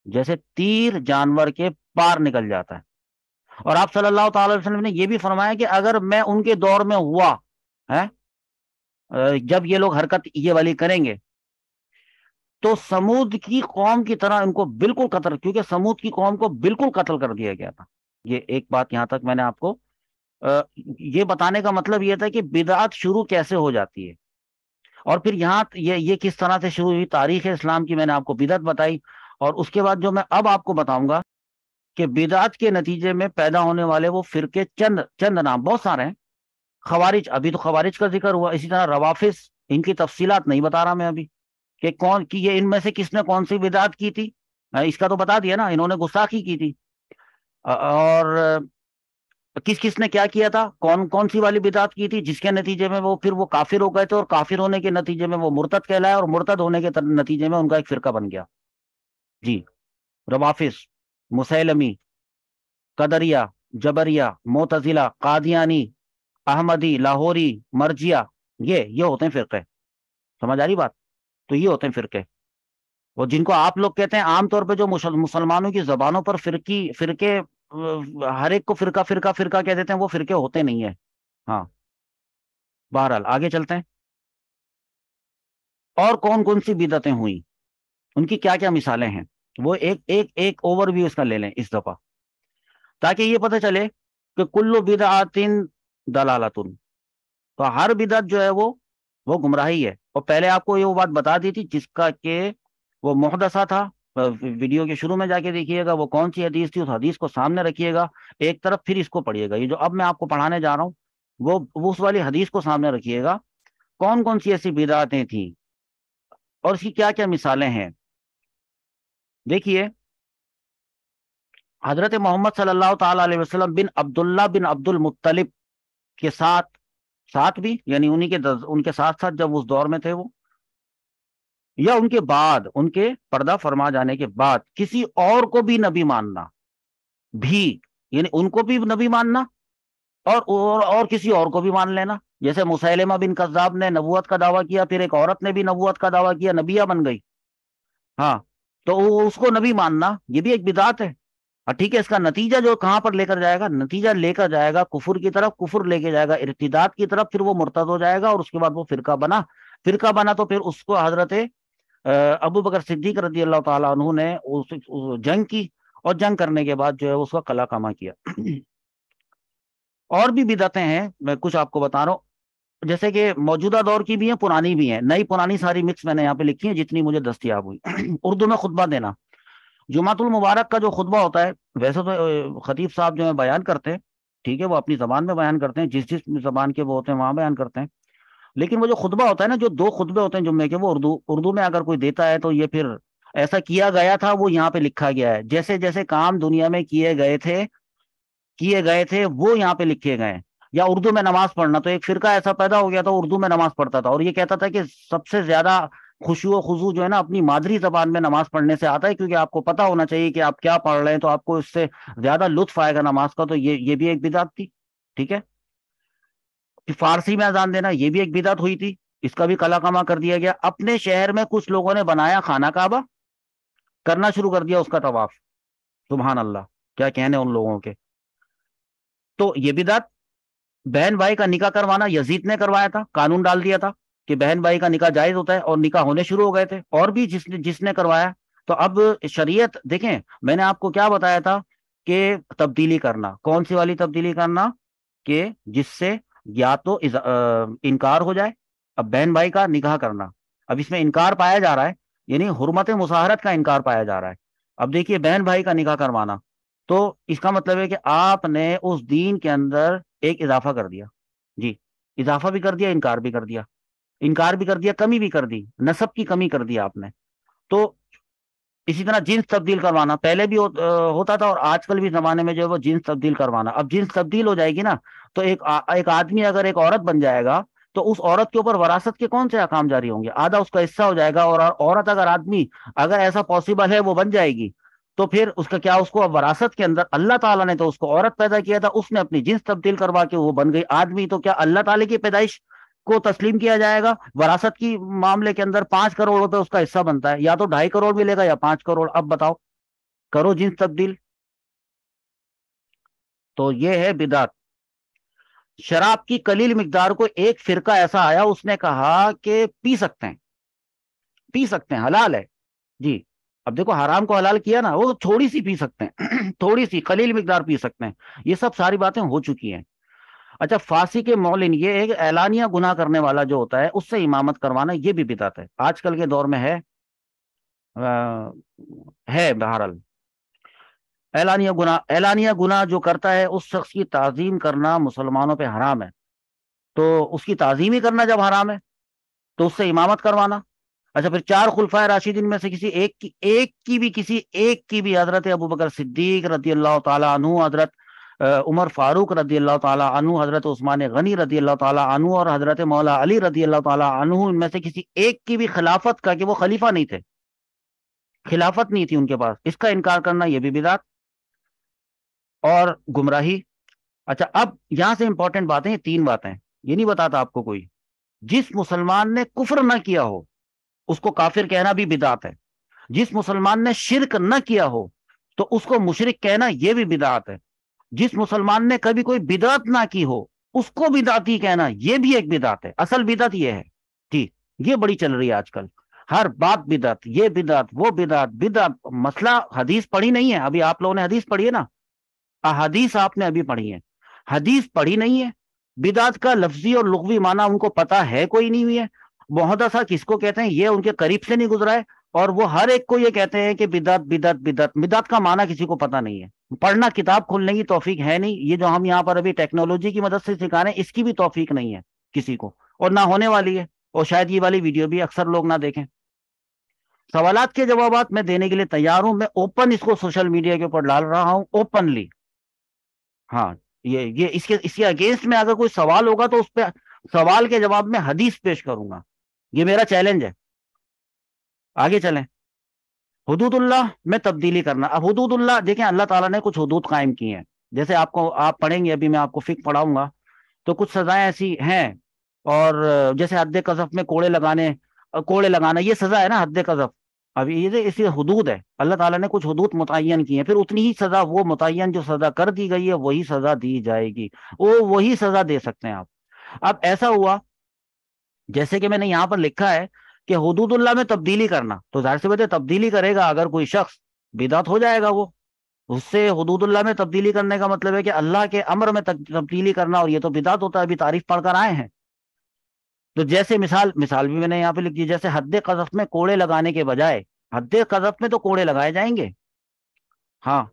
جیسے تیر جانور کے پار نکل جاتا ہے. اور آپ صلی اللہ تعالی وسلم نے یہ بھی فرمایا کہ اگر میں ان کے دور میں ہوا ہے، جب یہ لوگ حرکت یہ والی کریں گے، تو سمود کی قوم کی طرح ان کو بالکل قتل، کیونکہ سمود کی قوم کو بالکل قتل کر دیا گیا تھا. یہ ایک بات یہاں تک میں نے آپ کو یہ بتانے کا مطلب یہ تھا کہ بدعت شروع کیسے ہو جاتی ہے، اور پھر یہاں یہ کس طرح سے شروع ہوئی. تاریخ اسلام کی میں نے آپ کو بدعت بتائی، اور اس کے بعد جو میں اب آپ کو بتاؤں گا کہ بدعت کے نتیجے میں پیدا ہونے والے وہ فرقے چند نام بہت سارے ہیں. خوارج، ابھی تو خوارج کا ذکر ہوا، اسی طرح روافظ، ان کی تفصیلات نہیں بتا رہا میں ابھی کہ کون کی یہ ان میں سے کس نے کون سی بدعت کی تھی. اس کا تو بتا دیا نا، انہوں نے گستاخی کی تھی. اور کس کس نے کیا کیا تھا، کون کون سی والی بدعت کی تھی جس کے نتیجے میں وہ پھر وہ کافر ہو گئے تھے، اور کافر ہونے کے نتیجے میں وہ مرتد کہلائے، اور مرتد ہونے کے نتیجے میں ان کا ایک فرقہ بن گیا. جی، روافظ، مسیلمی، قدریہ، جبریہ، معتزلہ، قادیانی، احمدی، لاہوری، مرجیہ، یہ ہوتے ہیں فرقے. سمجھ آ رہی بات؟ تو یہ ہوتے ہیں فرقے، وہ جن کو آپ لوگ کہتے ہیں عام طور پہ جو مسلمانوں کی زبانوں پر فرقے ہر ایک کو فرقہ فرقہ فرقہ کہہ دیتے ہیں، وہ فرقے ہوتے نہیں ہیں. ہاں، بہرحال آگے چلتے ہیں. اور کون کون سی بدعتیں ہوئیں، ان کی کیا کیا مثالیں ہیں، وہ ایک اوور ویو اس کا لے لیں اس دفعہ، تاکہ یہ پتہ چلے کہ کل بدعت دلالت. تو ہر بدعت جو ہے وہ گمراہی ہے. اور پہلے آپ کو یہ وہ بات بتا دی تھی جس کا کہ وہ محدثہ تھا. ویڈیو کے شروع میں جا کے دیکھیے گا وہ کون سی حدیث تھی، اس حدیث کو سامنے رکھیے گا ایک طرف، پھر اس کو پڑھیے گا. یہ جو اب میں آپ کو پڑھانے جا رہا ہوں وہ اس والی حدیث کو سامنے رکھیے گا، کون کون سی ایسی بدعتیں تھیں اور اس کی کیا کیا مثالیں ہیں. دیکھیے، حضرت محمد صلی اللہ تعالی علیہ وسلم بن عبداللہ بن عبد المطلب کے ساتھ بھی، یعنی ان کے ساتھ ساتھ جب اس دور میں تھے وہ، یا ان کے بعد، ان کے پردہ فرما جانے کے بعد کسی اور کو بھی نبی ماننا بھی، یعنی ان کو بھی نبی ماننا اور کسی اور کو بھی مان لینا. جیسے مسیلمہ بن کذاب نے نبوت کا دعویٰ کیا، پھر ایک عورت نے بھی نبوت کا دعویٰ کیا، نبیہ بن گئی. ہاں، تو اس کو نبی ماننا یہ بھی ایک بدعت ہے. اور ٹھیک ہے، اس کا نتیجہ جو کہاں پر لے کر جائے گا؟ نتیجہ لے کر جائے گا کفر کی طرف، کفر لے کے جائے گا ارتداد کی طرف، پھر وہ مرتد ہو جائے گا، اور اس کے بعد وہ فرقہ بنا، فرقہ بنا تو پھر اس کو حضرت ابو بکر صدیق رضی اللہ تعالیٰ عنہ نے جنگ کی، اور جنگ کرنے کے بعد جو ہے اس کا قلع کما کیا۔ اور بھی بدعتیں ہیں، میں کچھ آپ کو بتا رہا ہوں، جیسے کہ موجودہ دور کی بھی ہیں، پرانی بھی ہیں، نئی پرانی ساری مکس میں نے یہاں پہ لکھی ہیں جتنی مجھے دستیاب ہوئی۔ اردو میں خطبہ دینا، جمعۃ المبارک کا جو خطبہ ہوتا ہے، ویسے تو خطیب صاحب جو ہے بیان کرتے ہیں، ٹھیک ہے، وہ اپنی زبان میں بیان کرتے ہیں، جس زبان کے وہ ہوتے ہیں وہاں بیان کرتے ہیں، لیکن وہ جو خطبہ ہوتا ہے نا، جو دو خطبے ہوتے ہیں جمعے کے، وہ اردو میں اگر کوئی دیتا ہے تو یہ پھر ایسا کیا گیا تھا، وہ یہاں پہ لکھا گیا ہے، جیسے جیسے کام دنیا میں کیے گئے تھے وہ یہاں پہ لکھے گئے ہیں۔ یا اردو میں نماز پڑھنا، تو ایک فرقہ ایسا پیدا ہو گیا تھا اردو میں نماز پڑھتا تھا، اور یہ کہتا تھا کہ سب سے زیادہ خشوع و خضوع جو ہے نا اپنی مادری زبان میں نماز پڑھنے سے آتا ہے، کیونکہ آپ کو پتا ہونا چاہیے کہ آپ کیا پڑھ رہے ہیں، تو آپ کو اس سے زیادہ لطف آئے گا نماز کا، تو یہ بھی ایک بدعت تھی، ٹھیک ہے۔ کہ فارسی میں اذان دینا، یہ بھی ایک بدعت ہوئی تھی، اس کا بھی قلع کما کر دیا گیا۔ اپنے شہر میں کچھ لوگوں نے بنایا خانہ کعبہ، کرنا شروع کر دیا اس کا طواف، سبحان اللہ، کیا کہنے ان لوگوں کے، تو یہ بدعت۔ بہن بھائی کا نکاح کروانا یزید نے کروایا تھا، قانون ڈال دیا تھا کہ بہن بھائی کا نکاح جائز ہوتا ہے، اور نکاح ہونے شروع ہو گئے تھے، اور بھی جس نے کروایا۔ تو اب شریعت دیکھیں، میں نے آپ کو کیا بتایا تھا کہ تبدیلی کرنا، کون سی والی تبدیلی کرنا؟ کہ جس سے یا تو انکار ہو جائے، اب بہن بھائی کا نکاح کرنا، اب اس میں انکار پایا جا رہا ہے، یعنی حرمت مصاہرت کا انکار پایا جا رہا ہے۔ اب دیکھیے، بہن بھائی کا نکاح کروانا، تو اس کا مطلب ہے کہ آپ نے اس دین کے اندر ایک اضافہ کر دیا، جی، اضافہ بھی کر دیا، انکار بھی کر دیا، انکار بھی کر دیا، کمی بھی کر دی، نسب کی کمی کر دی آپ نے۔ تو اسی طرح جنس تبدیل کروانا، پہلے بھی ہوتا تھا، اور آج کل بھی زمانے میں جو ہے وہ جنس تبدیل کروانا، اب جنس تبدیل ہو جائے گی نا، تو ایک آدمی اگر ایک عورت بن جائے گا، تو اس عورت کے اوپر وراثت کے کون سے احکام جاری ہوں گے؟ آدھا اس کا حصہ ہو جائے گا، اور عورت اگر ایسا پاسبل ہے وہ بن جائے گی، تو پھر اس کا کیا، اس کو اب وراثت کے اندر اللہ تعالیٰ نے تو اس کو عورت پیدا کیا تھا، اس نے اپنی جنس تبدیل کروا کے وہ بن گئی آدمی، تو کیا اللہ تعالیٰ کی پیدائش کو تسلیم کیا جائے گا؟ وراثت کی معاملے کے اندر 5 کروڑ روپے اس کا حصہ بنتا ہے، یا تو 2.5 کروڑ ملے گا یا 5 کروڑ، اب بتاؤ، کرو جنس تبدیل۔ تو یہ ہے بدعت۔ شراب کی قلیل مقدار کو ایک فرقہ ایسا آیا، اس نے کہا کہ پی سکتے ہیں، پی سکتے ہیں، حلال ہے، جی۔ اب دیکھو، حرام کو حلال کیا نا، وہ تھوڑی سی پی سکتے ہیں، تھوڑی سی قلیل مقدار پی سکتے ہیں، یہ سب ساری باتیں ہو چکی ہیں۔ اچھا، فاسق کے معلن، یہ ایک اعلانیہ گناہ کرنے والا جو ہوتا ہے اس سے امامت کروانا، یہ بھی بدعت ہے، آج کل کے دور میں ہے بہرحال۔ اعلانیہ گناہ جو کرتا ہے، اس شخص کی تعظیم کرنا مسلمانوں پہ حرام ہے، تو اس کی تعظیم ہی کرنا جب حرام ہے تو اس سے امامت کروانا۔ اچھا، پھر 4 خلفائے راشدین میں سے کسی ایک کی بھی حضرت ابو بکر صدیق رضی اللہ تعالیٰ عنہ، حضرت عمر فاروق رضی اللہ تعالیٰ عنہ، حضرت عثمان غنی رضی اللہ تعالیٰ عنہ، اور حضرت مولا علی رضی اللہ تعالیٰ عنہ، ان میں سے کسی ایک کی بھی خلافت کا، کہ وہ خلیفہ نہیں تھے، خلافت نہیں تھی ان کے پاس، اس کا انکار کرنا، یہ بھی بدعت اور گمراہی۔ اچھا، اب یہاں سے امپورٹنٹ باتیں، 3 باتیں، یہ نہیں بتاتا آپ کو کوئی، جس مسلمان نے کفر نہ کیا ہو اس کو کافر کہنا بھی بدعت ہے، جس مسلمان نے شرک نہ کیا ہو تو اس کو مشرک کہنا، یہ بھی بدعت ہے، جس مسلمان نے کبھی کوئی بدعت نہ کی ہو اس کو بدعتی کہنا، یہ بھی ایک بدعت ہے۔ اصل بدعت یہ ہے، ٹھیک، یہ بڑی چل رہی ہے آج کل، ہر بات بدعت، یہ بدعت، وہ بدعت۔ مسئلہ حدیث پڑھی نہیں ہے، ابھی آپ لوگوں نے حدیث پڑھی ہے نا، احادیث آپ نے ابھی پڑھی ہے، حدیث پڑھی نہیں ہے، بدعت کا لفظی اور لغوی معنی ان کو پتا ہے کوئی نہیں ہوئی ہے، محدثہ کس کو کہتے ہیں یہ ان کے قریب سے نہیں گزرا ہے، اور وہ ہر ایک کو یہ کہتے ہیں کہ بدعت بدعت بدعت، بدعت کا معنی کسی کو پتا نہیں ہے، پڑھنا، کتاب کھولنے کی توفیق ہے نہیں، یہ جو ہم یہاں پر ابھی ٹیکنالوجی کی مدد سے سکھا رہے ہیں اس کی بھی توفیق نہیں ہے کسی کو، اور نہ ہونے والی ہے، اور شاید یہ والی ویڈیو بھی اکثر لوگ نہ دیکھیں۔ سوالات کے جوابات میں دینے کے لیے تیار ہوں، میں اوپن اس کو سوشل میڈیا کے اوپر ڈال رہا ہوں، اوپنلی، ہاں، یہ اس کے اگینسٹ میں اگر کوئی سوال ہوگا تو اس پہ سوال کے جواب میں حدیث پیش کروں گا، یہ میرا چیلنج ہے۔ آگے چلیں، حدود اللہ میں تبدیلی کرنا۔ اب حدود اللہ دیکھیں، اللہ تعالیٰ نے کچھ حدود قائم کی ہیں، جیسے آپ پڑھیں گے، ابھی میں آپ کو فقہ پڑھاؤں گا، تو کچھ سزائیں ایسی ہیں، اور جیسے حد قذف میں کوڑے لگانا، یہ سزا ہے نا، حد قذف، اب یہ اسی حدود ہے، اللہ تعالیٰ نے کچھ حدود متعین کی ہیں، پھر اتنی ہی سزا، وہ متعین جو سزا کر دی گئی ہے وہی سزا دی جائے گی، وہ وہی سزا دے سکتے ہیں آپ۔ اب ایسا ہوا جیسے کہ میں نے یہاں پر لکھا ہے کہ حدود اللہ میں تبدیلی کرنا، تو ظاہر سی بات ہے تبدیلی کرے گا اگر کوئی شخص، بدعت ہو جائے گا وہ، اس سے حدود اللہ میں تبدیلی کرنے کا مطلب ہے کہ اللہ کے امر میں تبدیلی کرنا، اور یہ تو بدعت ہوتا ہے، ابھی تعریف پڑھ کر آئے ہیں۔ تو جیسے مثال بھی میں نے یہاں پہ لکھ دی، جیسے حد قذف میں کوڑے لگانے کے بجائے حد قذف میں تو کوڑے لگائے جائیں گے۔ ہاں،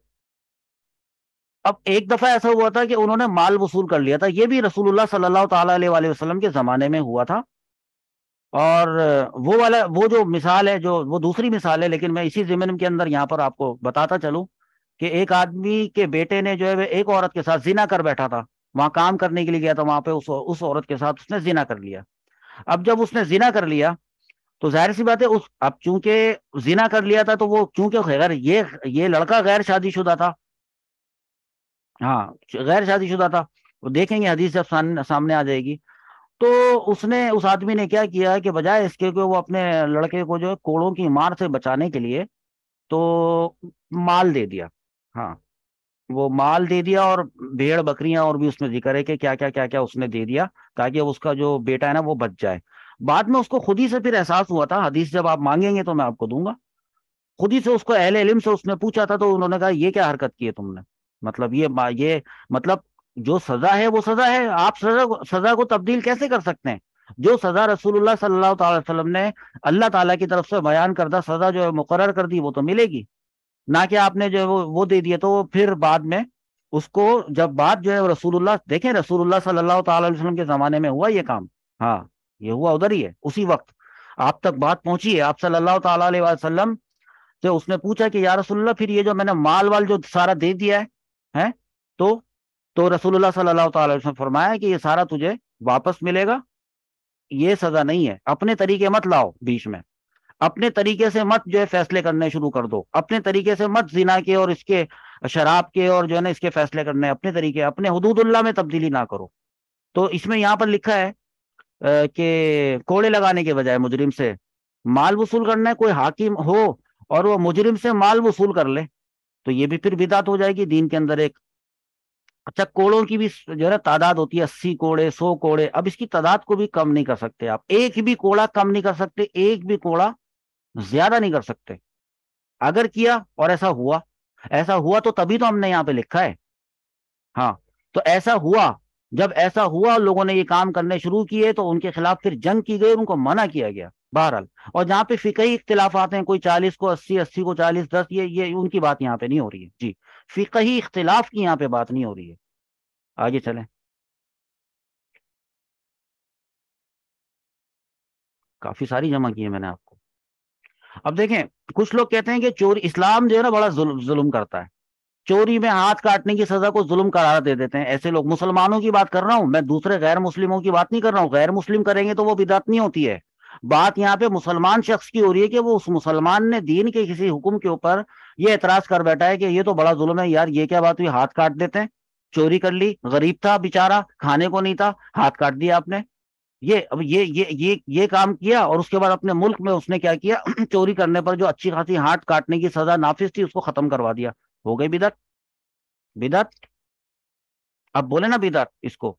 اب ایک دفعہ ایسا ہوا تھا کہ انہوں نے مال وصول کر لیا تھا، یہ بھی رسول اللہ صلی اللہ تعالی علیہ وآلہ وسلم کے زمانے میں ہوا تھا۔ اور وہ جو مثال ہے، جو وہ دوسری مثال ہے، لیکن میں اسی ضمن کے اندر یہاں پر آپ کو بتاتا چلوں کہ ایک آدمی کے بیٹے نے جو ہے وہ ایک عورت کے ساتھ زنا کر بیٹھا تھا، وہاں کام کرنے کے لیے گیا تھا، وہاں پہ اس عورت کے ساتھ اس نے زنا کر لیا۔ اب جب اس نے زنا کر لیا تو ظاہر سی بات ہے اب چونکہ زنا کر لیا تھا تو وہ چونکہ غیر یہ لڑکا غیر شادی شدہ تھا، ہاں غیر شادی شدہ تھا، وہ دیکھیں گے حدیث جب سامنے آ جائے گی۔ تو اس آدمی نے کیا کیا کہ بجائے اس کے کہ وہ اپنے لڑکے کو جو ہے کوڑوں کی مار سے بچانے کے لیے تو مال دے دیا، ہاں وہ مال دے دیا، اور بھیڑ بکریاں اور بھی اس میں ذکر ہے کہ کیا کیا کیا کیا اس نے دے دیا تاکہ اس کا جو بیٹا ہے نا وہ بچ جائے۔ بعد میں اس کو خود ہی سے پھر احساس ہوا تھا، حدیث جب آپ مانگیں گے تو میں آپ کو دوں گا، خود ہی سے اس کو اہل علم سے اس نے پوچھا تھا، تو انہوں نے کہا یہ کیا حرکت کی ہے تم نے، مطلب یہ مطلب جو سزا ہے وہ سزا ہے، آپ سزا کو تبدیل کیسے کر سکتے ہیں؟ جو سزا رسول اللہ صلی اللہ تعالی وسلم نے اللہ تعالیٰ کی طرف سے بیان کردہ سزا جو ہے مقرر کر دی وہ تو ملے گی، نہ کہ آپ نے جو ہے وہ دے دیے۔ تو پھر بعد میں اس کو جب بات جو ہے رسول اللہ، دیکھیں رسول اللہ صلی اللہ تعالی علیہ وسلم کے زمانے میں ہوا یہ کام، ہاں یہ ہوا ادھر ہی ہے، اسی وقت آپ تک بات پہنچی ہے، آپ صلی اللہ تعالی علیہ وسلم تو اس نے پوچھا کہ یا رسول اللہ پھر یہ جو میں نے مال وال جو سارا دے دیا ہے تو رسول اللہ صلی اللہ تعالی وسلم فرمایا کہ یہ سارا تجھے واپس ملے گا، یہ سزا نہیں ہے، اپنے طریقے مت لاؤ بیچ میں، اپنے طریقے سے مت جو ہے فیصلے کرنے شروع کر دو، اپنے طریقے سے مت زنا کے اور اس کے شراب کے اور جو ہے نا اس کے فیصلے کرنے، اپنے طریقے، اپنے حدود اللہ میں تبدیلی نہ کرو۔ تو اس میں یہاں پر لکھا ہے کہ کوڑے لگانے کے بجائے مجرم سے مال وصول کرنا ہے، کوئی حاکم ہو اور وہ مجرم سے مال وصول کر لے تو یہ بھی پھر بدعت ہو جائے گی دین کے اندر ایک۔ اچھا کوڑوں کی بھی جو ہے نا تعداد ہوتی ہے، 80 کوڑے 100 کوڑے، اب اس کی تعداد کو بھی کم نہیں کر سکتے آپ، ایک بھی کوڑا کم نہیں کر سکتے، ایک بھی کوڑا زیادہ نہیں کر سکتے۔ اگر کیا اور ایسا ہوا تو تبھی تو ہم نے یہاں پہ لکھا ہے، ہاں تو ایسا ہوا، جب ایسا ہوا لوگوں نے یہ کام کرنے شروع کیے تو ان کے خلاف پھر جنگ کی گئی، ان کو منع کیا گیا بہرحال۔ اور جہاں پہ فقہی اختلافات ہیں، کوئی 40 کو 80، 80 کو 40، 10، یہ ان کی بات یہاں پہ نہیں ہو رہی ہے جی، فقہی اختلاف کی یہاں پہ بات نہیں ہو رہی ہے۔ آگے چلیں، کافی ساری جمع کی ہے میں نے آپ کو۔ اب دیکھیں کچھ لوگ کہتے ہیں کہ چوری، اسلام جو ہے نا بڑا ظلم کرتا ہے، چوری میں ہاتھ کاٹنے کی سزا کو ظلم قرار دے دیتے ہیں ایسے لوگ، مسلمانوں کی بات کر رہا ہوں میں، دوسرے غیر مسلموں کی بات نہیں کر رہا ہوں، غیر مسلم کریں گے تو وہ بدعت نہیں ہوتی ہے، بات یہاں پہ مسلمان شخص کی ہو رہی ہے کہ وہ اس مسلمان نے دین کے کسی حکم کے اوپر یہ اعتراض کر بیٹھا ہے کہ یہ تو بڑا ظلم ہے یار، یہ کیا بات ہوئی، ہاتھ کاٹ دیتے ہیں، چوری کر لی، غریب تھا بیچارہ کھانے کو نہیں تھا، ہاتھ کاٹ دیا آپ نے، یہ کام کیا، اور اس کے بعد اپنے ملک میں اس نے کیا کیا چوری کرنے پر جو اچھی خاصی ہاتھ کاٹنے کی سزا نافذ تھی اس کو ختم کروا دیا، ہو گئی بدعت، بدعت، اب بولے نا بدعت اس کو۔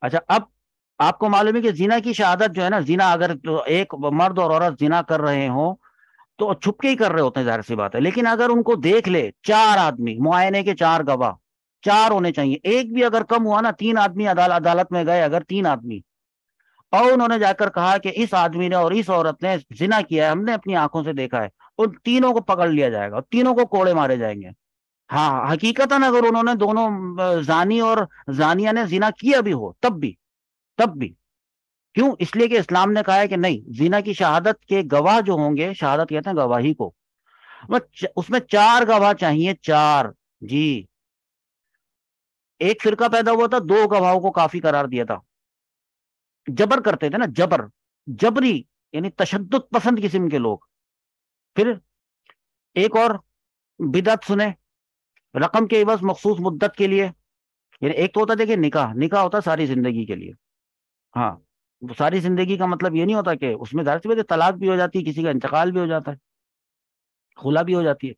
اچھا اب آپ کو معلوم ہے کہ زنا کی شہادت جو ہے نا، زنا اگر ایک مرد اور عورت زنا کر رہے ہوں تو چھپ کے ہی کر رہے ہوتے ہیں ظاہر سی بات ہے، لیکن اگر ان کو دیکھ لے 4 آدمی، معائنے کے 4 گواہ، 4 ہونے چاہیے، ایک بھی اگر کم ہوا نا، 3 آدمی عدالت میں گئے، اگر 3 آدمی اور انہوں نے جا کر کہا کہ اس آدمی نے اور اس عورت نے زنا کیا ہے، ہم نے اپنی آنکھوں سے دیکھا ہے، ان تینوں کو پکڑ لیا جائے گا اور تینوں کو کوڑے مارے جائیں گے، ہاں حقیقتاً اگر انہوں نے دونوں زانی اور زانیہ نے زنا کیا بھی ہو تب بھی کیوں؟ اس لیے کہ اسلام نے کہا ہے کہ نہیں، زنا کی شہادت کے گواہ جو ہوں گے، شہادت کہتے ہیں گواہی کو، اس میں 4 گواہ چاہیے، 4 جی، ایک فرقہ پیدا ہوا تھا 2 گواہوں کو کافی قرار دیا تھا، جبر کرتے تھے نا، جبری، یعنی تشدد پسند قسم کے لوگ۔ پھر ایک اور بدعت سنے، رقم کے عوض مخصوص مدت کے لیے، یعنی ایک تو ہوتا ہے کہ نکاح ہوتا ساری زندگی کے لیے، ہاں ساری زندگی کا مطلب یہ نہیں ہوتا کہ اس میں ظاہر سی بات ہے طلاق بھی ہو جاتی ہے، کسی کا انتقال بھی ہو جاتا ہے، خلا بھی ہو جاتی ہے.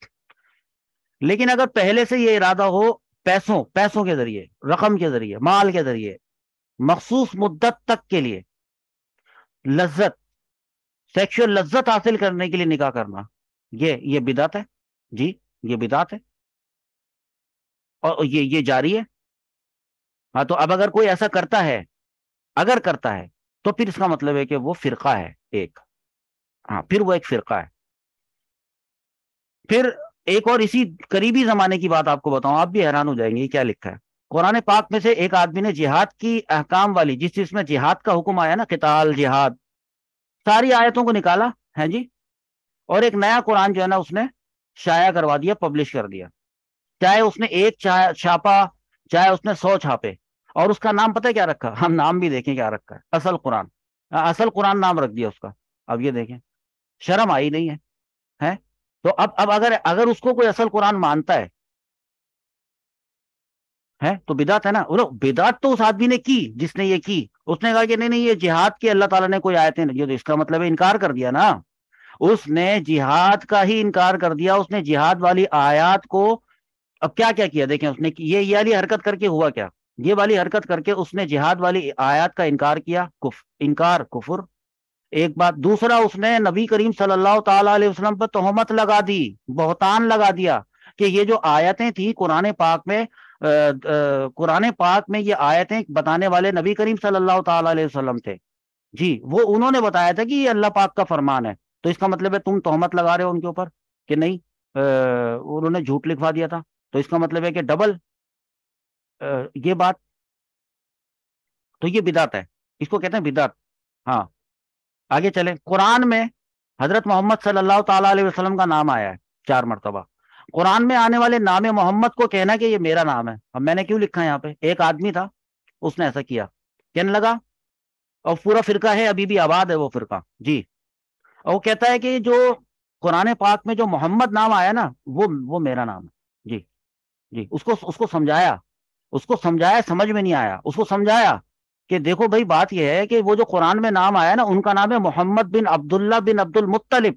لیکن اگر پہلے سے یہ ارادہ ہو پیسوں پیسوں کے ذریعے، رقم کے ذریعے، مال کے ذریعے، مخصوص مدت تک کے لیے لذت، سیکشل لذت حاصل کرنے کے لیے نکاح کرنا، یہ بدعت ہے. جی یہ بدعت ہے، اور یہ جاری ہے. ہاں تو اب اگر کوئی ایسا کرتا ہے، اگر کرتا ہے، تو پھر اس کا مطلب ہے کہ وہ فرقہ ہے ایک. ہاں پھر وہ ایک فرقہ ہے. پھر ایک اور اسی قریبی زمانے کی بات آپ کو بتاؤں، آپ بھی حیران ہو جائیں گے یہ کیا لکھا ہے قرآن پاک میں سے. ایک آدمی نے جہاد کی احکام والی، جس چیز میں جہاد کا حکم آیا نا، قتال جہاد، ساری آیتوں کو نکالا ہے جی، اور ایک نیا قرآن جو ہے نا اس نے شائع کروا دیا، پبلش کر دیا. چاہے اس نے ایک چھاپا، چاہے اس نے 100 چھاپے، اور اس کا نام پتہ ہے کیا رکھا؟ ہم نام بھی دیکھیں کیا رکھا ہے، اصل قرآن. اصل قرآن نام رکھ دیا اس کا. اب یہ دیکھیں، شرم آئی نہیں ہے ہے. تو اب اگر اس کو کوئی اصل قرآن مانتا ہے تو بدعت ہے نا. بدعت تو اس آدمی نے کی جس نے یہ کی. اس نے کہا کہ نہیں نہیں یہ جہاد کی اللہ تعالیٰ نے کوئی آیتیں نہیں، تو اس کا مطلب ہے انکار کر دیا نا. اس نے جہاد کا ہی انکار کر دیا. اس نے جہاد والی آیات کو اب کیا کیا کیا دیکھیں. اس نے یہ والی حرکت کر کے ہوا کیا؟ یہ والی حرکت کر کے اس نے جہاد والی آیات کا انکار کیا. انکار کفر ایک بات. دوسرا، اس نے نبی کریم صلی اللہ تعالی علیہ وسلم پر تہمت لگا دی، بہتان لگا دیا کہ یہ جو آیتیں تھیں قرآن پاک میں، قرآن پاک میں یہ آیتیں بتانے والے نبی کریم صلی اللہ تعالی علیہ وسلم تھے. جی وہ انہوں نے بتایا تھا کہ یہ اللہ پاک کا فرمان ہے. تو اس کا مطلب ہے تم تہمت لگا رہے ہو ان کے اوپر کہ نہیں، انہوں نے جھوٹ لکھوا دیا تھا. تو اس کا مطلب ہے کہ ڈبل یہ بات. تو یہ بدعت ہے، اس کو کہتے ہیں بدعت. ہاں آگے چلیں. قرآن میں حضرت محمد صلی اللہ تعالی علیہ وسلم کا نام آیا ہے 4 مرتبہ. قرآن میں آنے والے نام محمد کو کہنا کہ یہ میرا نام ہے. اب میں نے کیوں لکھا ہے یہاں پہ؟ ایک آدمی تھا، اس نے ایسا کیا، کہنے لگا، اور پورا فرقہ ہے، ابھی بھی آباد ہے وہ فرقہ. جی اور وہ کہتا ہے کہ جو قرآن پاک میں جو محمد نام آیا نا، وہ میرا نام ہے. جی جی اس کو سمجھایا، سمجھ میں نہیں آیا. اس کو سمجھایا کہ دیکھو بھائی بات یہ ہے کہ وہ جو قرآن میں نام آیا نا، ان کا نام ہے محمد بن عبداللہ بن عبد المطلب.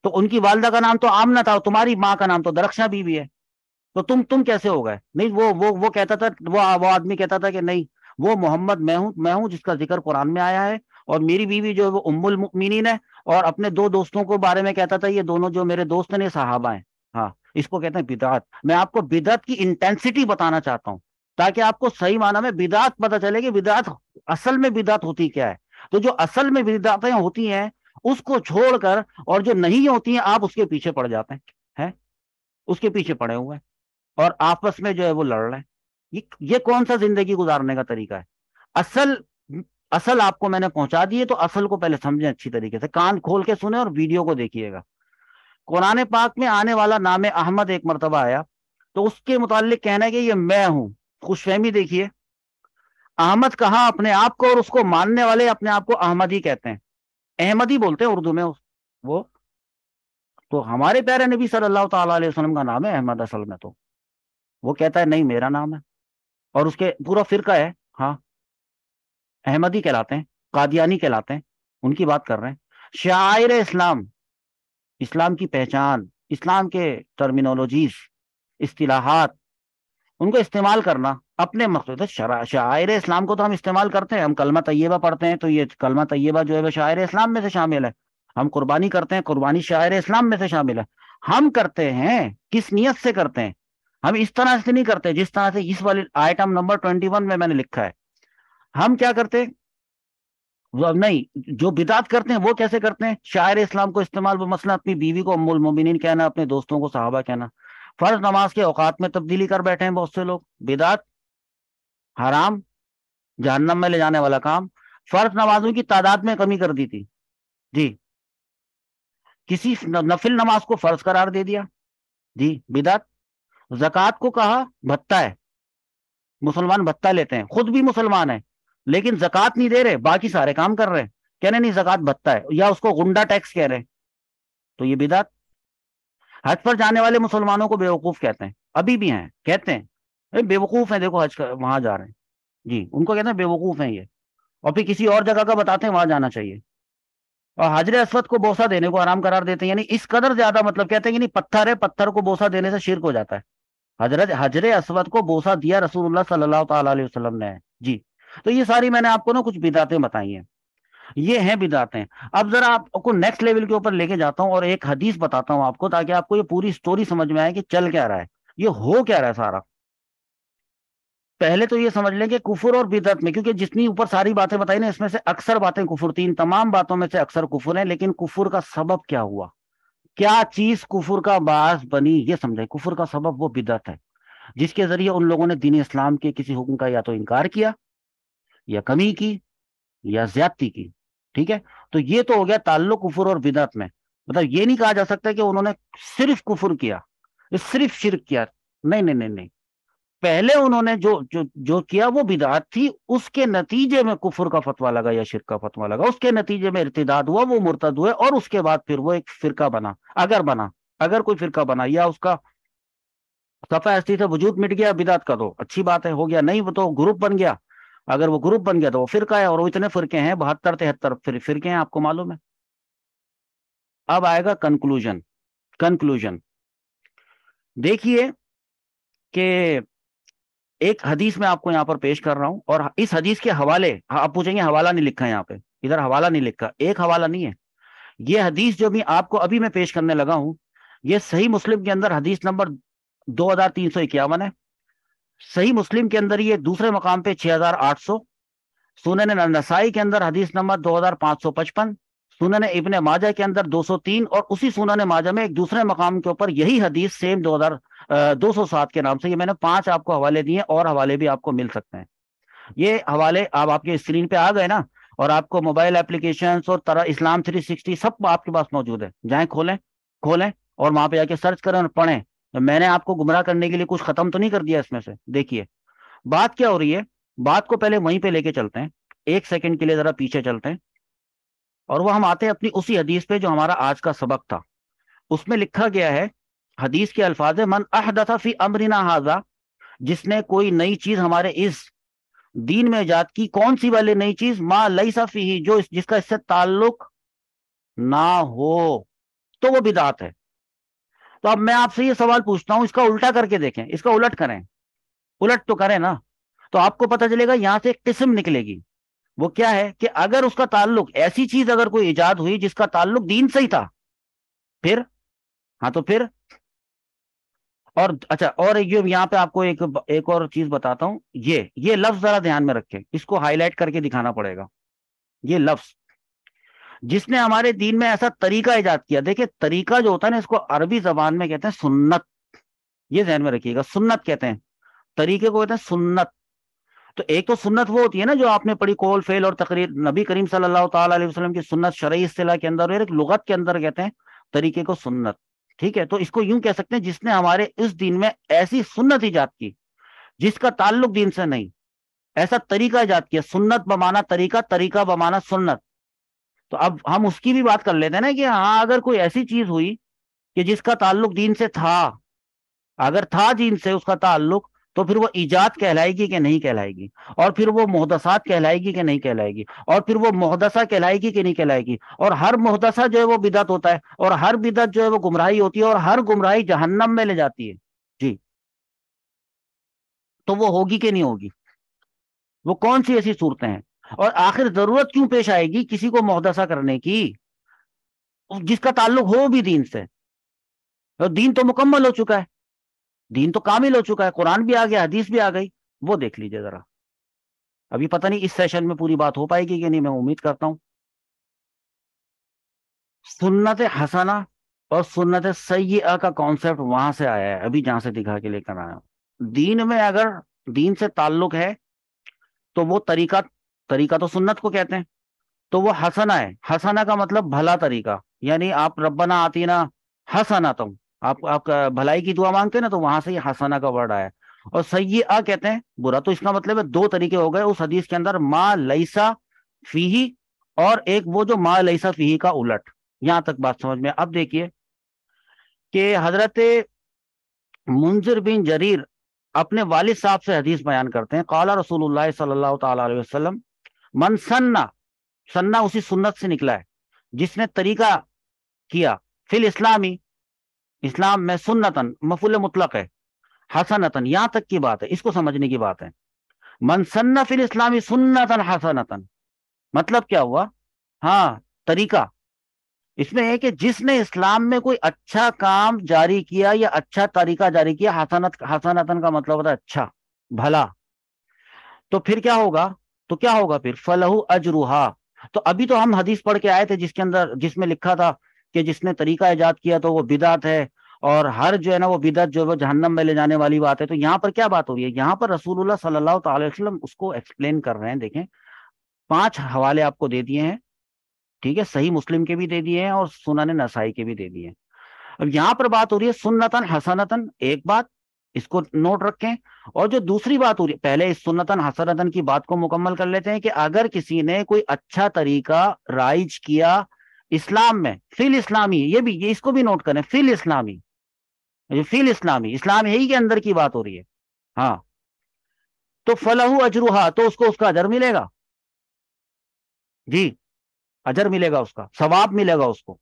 تو ان کی والدہ کا نام تو آمنہ تھا، اور تمہاری ماں کا نام تو درخشاں بی بی ہے. تو تم کیسے ہو گئے؟ نہیں وہ کہتا تھا، وہ آدمی کہتا تھا کہ نہیں، وہ محمد میں ہوں جس کا ذکر قرآن میں آیا ہے، اور میری بیوی جو ہے وہ ام المؤمنین ہے. اور اپنے 2 دوستوں کو بارے میں کہتا تھا یہ دونوں جو میرے دوست ہیں یہ صحابہ ہیں. ہاں اس کو کہتے ہیں بدعت. میں آپ کو بدعت کی انٹینسٹی بتانا چاہتا ہوں تاکہ آپ کو صحیح معنی میں بدعت پتہ چلے کہ بدعت اصل میں بدعت ہوتی کیا ہے. تو جو اصل میں بدعتیں ہوتی ہیں اس کو چھوڑ کر، اور جو نہیں ہوتی ہیں آپ اس کے پیچھے پڑ جاتے ہیں، اس کے پیچھے پڑے ہوئے ہیں، اور آپس میں جو ہے وہ لڑ رہے ہیں. یہ کون سا زندگی گزارنے کا طریقہ ہے؟ اصل اصل آپ کو میں نے پہنچا دی ہے، تو اصل کو پہلے سمجھیں اچھی طریقے سے، کان کھول کے سنیں اور ویڈیو کو دیکھیے گا. قرآن پاک میں آنے والا نام احمد ایک مرتبہ آیا، تو اس کے متعلق کہنا ہے کہ یہ میں ہوں. خوش فہمی دیکھیے. احمد کہا اپنے آپ کو، اور اس کو ماننے والے اپنے آپ کو احمدی کہتے ہیں، احمدی بولتے ہیں اردو میں وہ. تو ہمارے پیارے نبی صلی اللہ تعالی علیہ وسلم کا نام ہے احمد اصل میں. تو وہ کہتا ہے نہیں میرا نام ہے، اور اس کے پورا فرقہ ہے ہاں احمدی کہلاتے ہیں، قادیانی کہلاتے ہیں. ان کی بات کر رہے ہیں. شعائر اسلام، اسلام کی پہچان، اسلام کے ٹرمینولوجیز، اصطلاحات، ان کو استعمال کرنا اپنے مقصد. شعائر اسلام کو تو ہم استعمال کرتے ہیں. ہم کلمہ طیبہ پڑھتے ہیں تو یہ کلمہ طیبہ جو ہے وہ شعائر اسلام میں سے شامل ہے. ہم قربانی کرتے ہیں، قربانی شعائر اسلام میں سے شامل ہے. ہم کرتے ہیں کس نیت سے کرتے ہیں؟ ہم اس طرح سے نہیں کرتے جس طرح سے اس والی آئٹم نمبر 21 میں نے لکھا ہے. ہم کیا کرتے؟ نہیں، جو بدعت کرتے ہیں وہ کیسے کرتے ہیں؟ شاعر اسلام کو استعمال، وہ مثلا اپنی بیوی کو ام المومنین کہنا، اپنے دوستوں کو صحابہ کہنا. فرض نماز کے اوقات میں تبدیلی کر بیٹھے ہیں بہت سے لوگ. بدعت، حرام، جہنم میں لے جانے والا کام. فرض نمازوں کی تعداد میں کمی کر دی تھی. جی کسی نفل نماز کو فرض قرار دے دیا. جی بدعت. زکوٰۃ کو کہا بھتہ ہے، مسلمان بھتہ لیتے ہیں، خود بھی مسلمان ہیں لیکن زکوٰۃ نہیں دے رہے، باقی سارے کام کر رہے ہیں. کہنے نہیں زکوٰۃ بھتہ ہے، یا اس کو غنڈہ ٹیکس کہہ رہے ہیں. تو یہ بدعت. حج پر جانے والے مسلمانوں کو بیوقوف کہتے ہیں، ابھی بھی ہیں کہتے ہیں بے وقوف ہیں، دیکھو حج وہاں جا رہے ہیں. جی ان کو کہتے ہیں بے وقوف ہیں یہ، اور پھر کسی اور جگہ کا بتاتے ہیں وہاں جانا چاہیے. اور حجر اسود کو بوسہ دینے کو حرام قرار دیتے ہیں، یعنی اس قدر زیادہ، مطلب کہتے ہیں کہ نہیں پتھر ہے، پتھر کو بوسہ دینے سے شرک ہو جاتا ہے۔ حضرت حجر اسود کو بوسہ دیا رسول اللہ صلی اللہ تعالی علیہ وسلم نے، جی۔ تو یہ ساری میں نے آپ کو نا کچھ بدعتیں بتائی ہیں، یہ ہیں بدعتیں۔ اب ذرا آپ کو نیکسٹ لیول کے اوپر لے کے جاتا ہوں اور ایک حدیث بتاتا ہوں آپ کو، تاکہ آپ کو یہ پوری سٹوری سمجھ میں آئے کہ چل کیا رہا ہے، یہ ہو کیا رہا ہے سارا۔ پہلے تو یہ سمجھ لیں کہ کفر اور بدعت میں، کیونکہ جتنی اوپر ساری باتیں بتائی نا، اس میں سے اکثر باتیں کفر تھی، ان تمام باتوں میں سے اکثر کفر ہیں، لیکن کفر کا سبب کیا ہوا، کیا چیز کفر کا باعث بنی، یہ سمجھیں۔ کفر کا سبب وہ بدعت ہے، جس کے ذریعے ان لوگوں نے دین اسلام کے کسی حکم کا یا تو انکار کیا، یا کمی کی، یا زیادتی کی، ٹھیک ہے۔ تو یہ تو ہو گیا تعلق کفر اور بدعت میں، مطلب یہ نہیں کہا جا سکتا کہ انہوں نے صرف کفر کیا، صرف شرک کیا، نہیں نہیں نہیں نہیں، پہلے انہوں نے جو کیا وہ بدعت تھی، اس کے نتیجے میں کفر کا فتویٰ لگا یا شرک کا فتویٰ لگا، اس کے نتیجے میں ارتداد ہوا، وہ مرتد ہوئے، اور اس کے بعد پھر وہ ایک فرقہ بنا، اگر کوئی فرقہ بنا یا اس کا صفحہ ہستی سے وجود مٹ گیا بدعت کا، تو اچھی بات ہے، ہو گیا، نہیں وہ تو گروپ بن گیا، اگر وہ گروپ بن گیا تو وہ فرقہ ہے، اور وہ اتنے فرقے ہیں، 72 73 فرقے ہیں، آپ کو معلوم ہے۔ اب آئے گا کنکلوژن، دیکھیے کہ ایک حدیث میں آپ کو یہاں پر پیش کر رہا ہوں، اور اس حدیث کے حوالے، آپ پوچھیں گے حوالہ نہیں لکھا یہاں پہ، ادھر حوالہ نہیں لکھا، ایک حوالہ نہیں ہے، یہ حدیث جو بھی آپ کو ابھی میں پیش کرنے لگا ہوں، یہ صحیح مسلم کے اندر حدیث نمبر 2351 ہے، صحیح مسلم کے اندر یہ دوسرے مقام پہ 6800، سنن نسائی کے اندر حدیث نمبر 2555، سنن ابن ماجہ کے اندر 203، اور اسی سنن ماجہ میں ایک دوسرے مقام کے اوپر یہی حدیث سیم 207 کے نام سے، یہ میں نے 5 آپ کو حوالے دیے، اور حوالے بھی آپ کو مل سکتے ہیں۔ یہ حوالے آپ کے اسکرین پہ آ گئے نا، اور آپ کو موبائل اپلیکیشنز اور طرح اسلام 360 سب آپ کے پاس موجود ہے، جائیں کھولیں اور وہاں پہ جا کے سرچ کریں اور پڑھیں۔ میں نے آپ کو گمراہ کرنے کے لیے کچھ ختم تو نہیں کر دیا اس میں سے، دیکھیے بات کیا ہو رہی ہے، بات کو پہلے وہیں پہ لے کے چلتے ہیں، ایک سیکنڈ کے لیے ذرا پیچھے چلتے ہیں، اور وہ ہم آتے ہیں اپنی اسی حدیث پہ جو ہمارا آج کا سبق تھا۔ اس میں لکھا گیا ہے، حدیث کے الفاظ ہے، من احدث فی امرنا ھذا، جس نے کوئی نئی چیز ہمارے اس دین میں ایجاد کی، کون سی والی نئی چیز، ما لیس فیہ، جس کا اس سے تعلق نہ ہو، تو وہ بدعت ہے۔ تو اب میں آپ سے یہ سوال پوچھتا ہوں، اس کا الٹا کر کے دیکھیں، اس کا الٹ کریں، الٹ تو کریں نا، تو آپ کو پتہ چلے گا یہاں سے ایک قسم نکلے گی، وہ کیا ہے کہ اگر اس کا تعلق، ایسی چیز اگر کوئی ایجاد ہوئی جس کا تعلق دین سے ہی تھا، پھر ہاں تو پھر، اور اچھا، اور یہاں پہ آپ کو ایک اور چیز بتاتا ہوں، یہ لفظ ذرا دھیان میں رکھیں، اس کو ہائی لائٹ کر کے دکھانا پڑے گا، یہ لفظ، جس نے ہمارے دین میں ایسا طریقہ ایجاد کیا، دیکھیں طریقہ جو ہوتا ہے نا، اس کو عربی زبان میں کہتے ہیں سنت، یہ ذہن میں رکھیے گا، سنت کہتے ہیں، طریقے کو کہتے ہیں سنت۔ تو ایک تو سنت وہ ہوتی ہے نا جو آپ نے پڑھی، قول فعل اور تقریر، نبی کریم صلی اللہ تعالی علیہ وسلم کی سنت شرعی اصطلاح کے اندر، اور ایک لغت کے اندر کہتے ہیں طریقے کو سنت، ٹھیک ہے۔ تو اس کو یوں کہہ سکتے ہیں، جس نے ہمارے اس دین میں ایسی سنت ایجاد کی جس کا تعلق دین سے نہیں، ایسا طریقہ ایجاد کیا، سنت بمانا طریقہ، طریقہ بمانا سنت۔ تو اب ہم اس کی بھی بات کر لیتے ہیں نا، کہ ہاں اگر کوئی ایسی چیز ہوئی کہ جس کا تعلق دین سے تھا، اگر تھا دین سے اس کا تعلق، تو پھر وہ ایجاد کہلائے گی کہ نہیں کہلائے گی، اور پھر وہ محدثات کہلائے گی کہ نہیں کہلائے گی، اور پھر وہ محدثہ کہلائے گی کہ نہیں کہلائے گی، اور ہر محدثہ جو ہے وہ بدعت ہوتا ہے، اور ہر بدعت جو ہے وہ گمراہی ہوتی ہے، اور ہر گمراہی جہنم میں لے جاتی ہے، جی۔ تو وہ ہوگی کہ نہیں ہوگی، وہ کون سی ایسی صورتیں ہیں، اور آخر ضرورت کیوں پیش آئے گی کسی کو محدثہ کرنے کی، جس کا تعلق ہو بھی دین سے، اور دین تو مکمل ہو چکا ہے، دین تو کامل ہو چکا ہے، قرآن بھی آ گیا، حدیث بھی آ گئی، وہ دیکھ لیجئے ذرا۔ ابھی پتہ نہیں اس سیشن میں پوری بات ہو پائے گی کہ نہیں، میں امید کرتا ہوں۔ سنت حسنہ اور سنت سیئہ کا کانسیپٹ وہاں سے آیا ہے، ابھی جہاں سے دکھا کے لے کر آیا ہوں۔ دین میں اگر دین سے تعلق ہے تو وہ طریقہ تو سنت کو کہتے ہیں، تو وہ حسنہ ہے، حسنہ کا مطلب بھلا طریقہ، یعنی آپ ربنا آتینا حسنۃ، آپ کا بھلائی کی دعا مانگتے ہیں نا، تو وہاں سے یہ حسنہ کا ورڈ آیا ہے۔ اور سیئہ کہتے ہیں برا، تو اس کا مطلب ہے دو طریقے ہو گئے اس حدیث کے اندر، ما لیسا فیہی، اور ایک وہ جو ما لیسا فیہی کا الٹ۔ یہاں تک بات سمجھ میں؟ اب دیکھیے کہ حضرت منذر بن جریر اپنے والد صاحب سے حدیث بیان کرتے ہیں، قال رسول اللہ صلی اللہ تعالی علیہ وسلم، من سنہ، سنہ اسی سنت سے نکلا ہے، جس نے طریقہ کیا فل اسلامی، اسلام میں، سنتن مفعول مطلق ہے، حسنتن یہاں تک کی بات ہے، اس کو سمجھنے کی بات ہے۔ من سن فی الاسلامی سنتن حسنتن، مطلب کیا ہوا؟ ہاں، طریقہ اس میں ہے کہ جس نے اسلام میں کوئی اچھا کام جاری کیا یا اچھا طریقہ جاری کیا، حسنتن کا مطلب ہوتا ہے اچھا، بھلا، تو پھر کیا ہوگا؟ تو کیا ہوگا پھر؟ فلہ اجرہا۔ تو ابھی تو ہم حدیث پڑھ کے آئے تھے جس کے اندر، جس میں لکھا تھا کہ جس نے طریقہ ایجاد کیا تو وہ بدعت ہے، اور ہر جو ہے نا وہ بدعت جو ہے وہ جہنم میں لے جانے والی بات ہے۔ تو یہاں پر کیا بات ہو رہی ہے؟ یہاں پر رسول اللہ صلی اللہ تعالی وسلم اس کو ایکسپلین کر رہے ہیں۔ دیکھیں، 5 حوالے آپ کو دے دیے ہیں، ٹھیک ہے، صحیح مسلم کے بھی دے دیے ہیں اور سنن نسائی کے بھی دے دیے ہیں۔ اب یہاں پر بات ہو رہی ہے سنتن حسنتن، ایک بات اس کو نوٹ رکھیں، اور جو دوسری بات ہو رہی ہے، پہلے اس سنتن حسنتن کی بات کو مکمل کر لیتے ہیں کہ اگر کسی نے کوئی اچھا طریقہ رائج کیا اسلام میں، فی الاسلامی، یہ اس کو بھی نوٹ کریں، فی الاسلامی، فی الاسلامی، اسلام ہی کے اندر کی بات ہو رہی ہے، ہاں، تو فلہ اجرہا، تو اس کو اس کا اجر ملے گا، جی، اجر ملے گا، اس کا ثواب ملے گا اس کو۔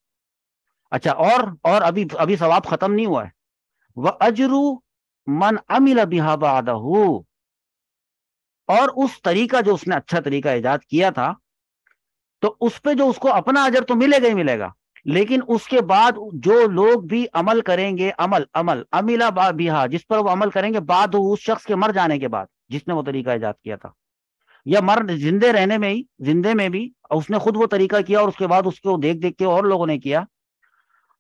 اچھا، اور ابھی ثواب ختم نہیں ہوا ہے، وہ اجرو من عمل بہا بعدہ، اور اس طریقہ جو اس نے اچھا طریقہ ایجاد کیا تھا، تو اس پہ جو اس کو اپنا اجر تو ملے گا ہی ملے گا، لیکن اس کے بعد جو لوگ بھی عمل کریں گے، عمل بہا، جس پر وہ عمل کریں گے، بعد اس شخص کے مر جانے کے بعد، جس نے وہ طریقہ ایجاد کیا تھا، یا زندے رہنے میں ہی، زندے میں بھی اس نے خود وہ طریقہ کیا اور اس کے بعد اس کو دیکھ دیکھ کے اور لوگوں نے کیا،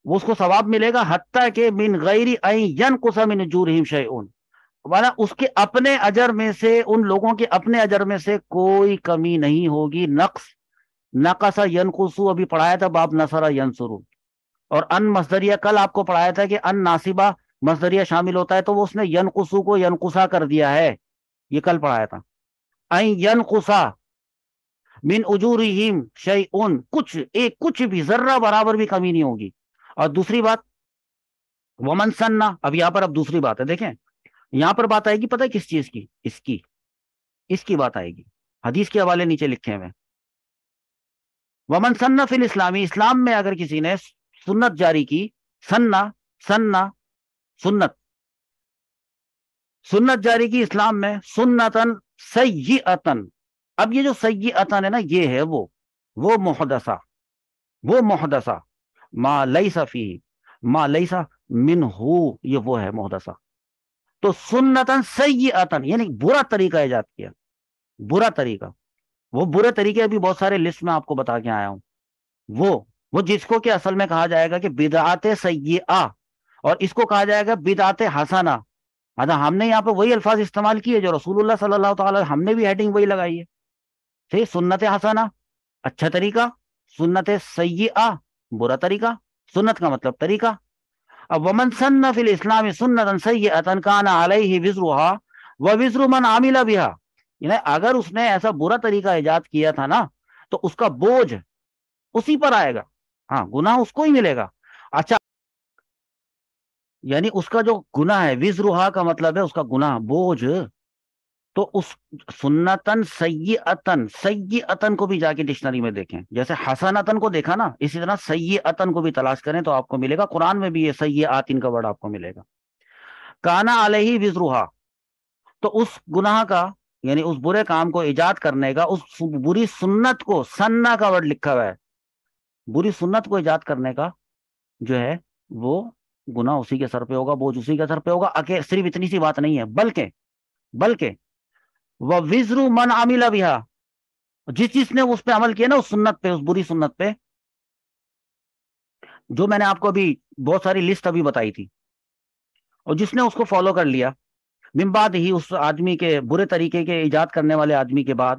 وہ اس کو ثواب ملے گا، حتیٰ کہ من غیر ان ینقص من اجورہم شیء، والا اس کے اپنے اجر میں سے، ان لوگوں کے اپنے اجر میں سے کوئی کمی نہیں ہوگی، نقص، نقص ینقصو ابھی پڑھایا تھا باب نصر ینصرو، اور ان مصدریہ کل آپ کو پڑھایا تھا کہ ان ناصبہ مصدریہ شامل ہوتا ہے، تو وہ اس نے ینقصو کو ینقصا کر دیا ہے، یہ کل پڑھایا تھا، این ینقصا من اجورہم شیء، کچھ بھی ذرہ برابر بھی کمی نہیں ہوگی۔ اور دوسری بات، ومن سنہ، اب یہاں پر اب دوسری بات ہے، دیکھیں یہاں پر بات آئے گی، پتہ ہے کس چیز کی؟ اس کی بات آئے گی، حدیث کے حوالے نیچے لکھے ہوئے، ومن سنہ فی الاسلامی، اسلام میں اگر کسی نے سنت جاری کی، سنہ سنت، سنت جاری کی اسلام میں، سنتن سیئتن، اب یہ جو سیئتن ہے نا، یہ ہے وہ محدثہ ما لیس فیہ، ما لیس منہ، یہ وہ ہے محدثہ۔ تو سنتن سیئتن یعنی برا طریقہ ایجاد کیا، برا طریقہ، وہ برے طریقے ابھی بہت سارے لسٹ میں آپ کو بتا کے آیا ہوں، وہ جس کو کہ اصل میں کہا جائے گا کہ بدعات سیئہ، اور اس کو کہا جائے گا بدعات حسنہ۔ ہم نے یہاں پہ وہی الفاظ استعمال کیے جو رسول اللہ صلی اللہ تعالی، ہم نے بھی ہیڈنگ وہی لگائی ہے، صحیح، سنت حسنہ اچھا طریقہ، سنت سیئہ برا طریقہ، سنت کا مطلب طریقہ۔ اب ومن سن فی الاسلام سنتا سیئۃ کان علیہ وزرھا ووزر من عمل بہا، یعنی اگر اس نے ایسا برا طریقہ ایجاد کیا تھا نا، تو اس کا بوجھ اسی پر آئے گا، ہاں، گناہ اس کو ہی ملے گا۔ اچھا، یعنی اس کا جو گناہ ہے، وزرھا کا مطلب ہے اس کا گناہ، بوجھ، تو اس سنتن سیئتن کو بھی جا کے ڈکشنری میں دیکھیں، جیسے حسنتن کو دیکھا نا، اسی طرح سیئتن کو بھی تلاش کریں تو آپ کو ملے گا، قرآن میں بھی یہ سیئاتن کا ورڈ آپ کو ملے گا۔ کانا علیہ وزرھا، تو اس گناہ کا، یعنی اس برے کام کو ایجاد کرنے کا، اس بری سنت کو، سنہ کا ورڈ لکھا ہوا ہے، بری سنت کو ایجاد کرنے کا جو ہے وہ گناہ اسی کے سر پہ ہوگا، بوجھ اسی کے سر پہ ہوگا۔ صرف اتنی سی بات نہیں ہے، بلکہ وہ وزر من عمل بہا، جس نے اس پہ عمل کیا نا، اس سنت پہ، اس بری سنت پہ، جو میں نے آپ کو ابھی بہت ساری لسٹ ابھی بتائی تھی، اور جس نے اس کو فالو کر لیا، من بعد ہی، اس آدمی کے برے طریقے کے ایجاد کرنے والے آدمی کے بعد،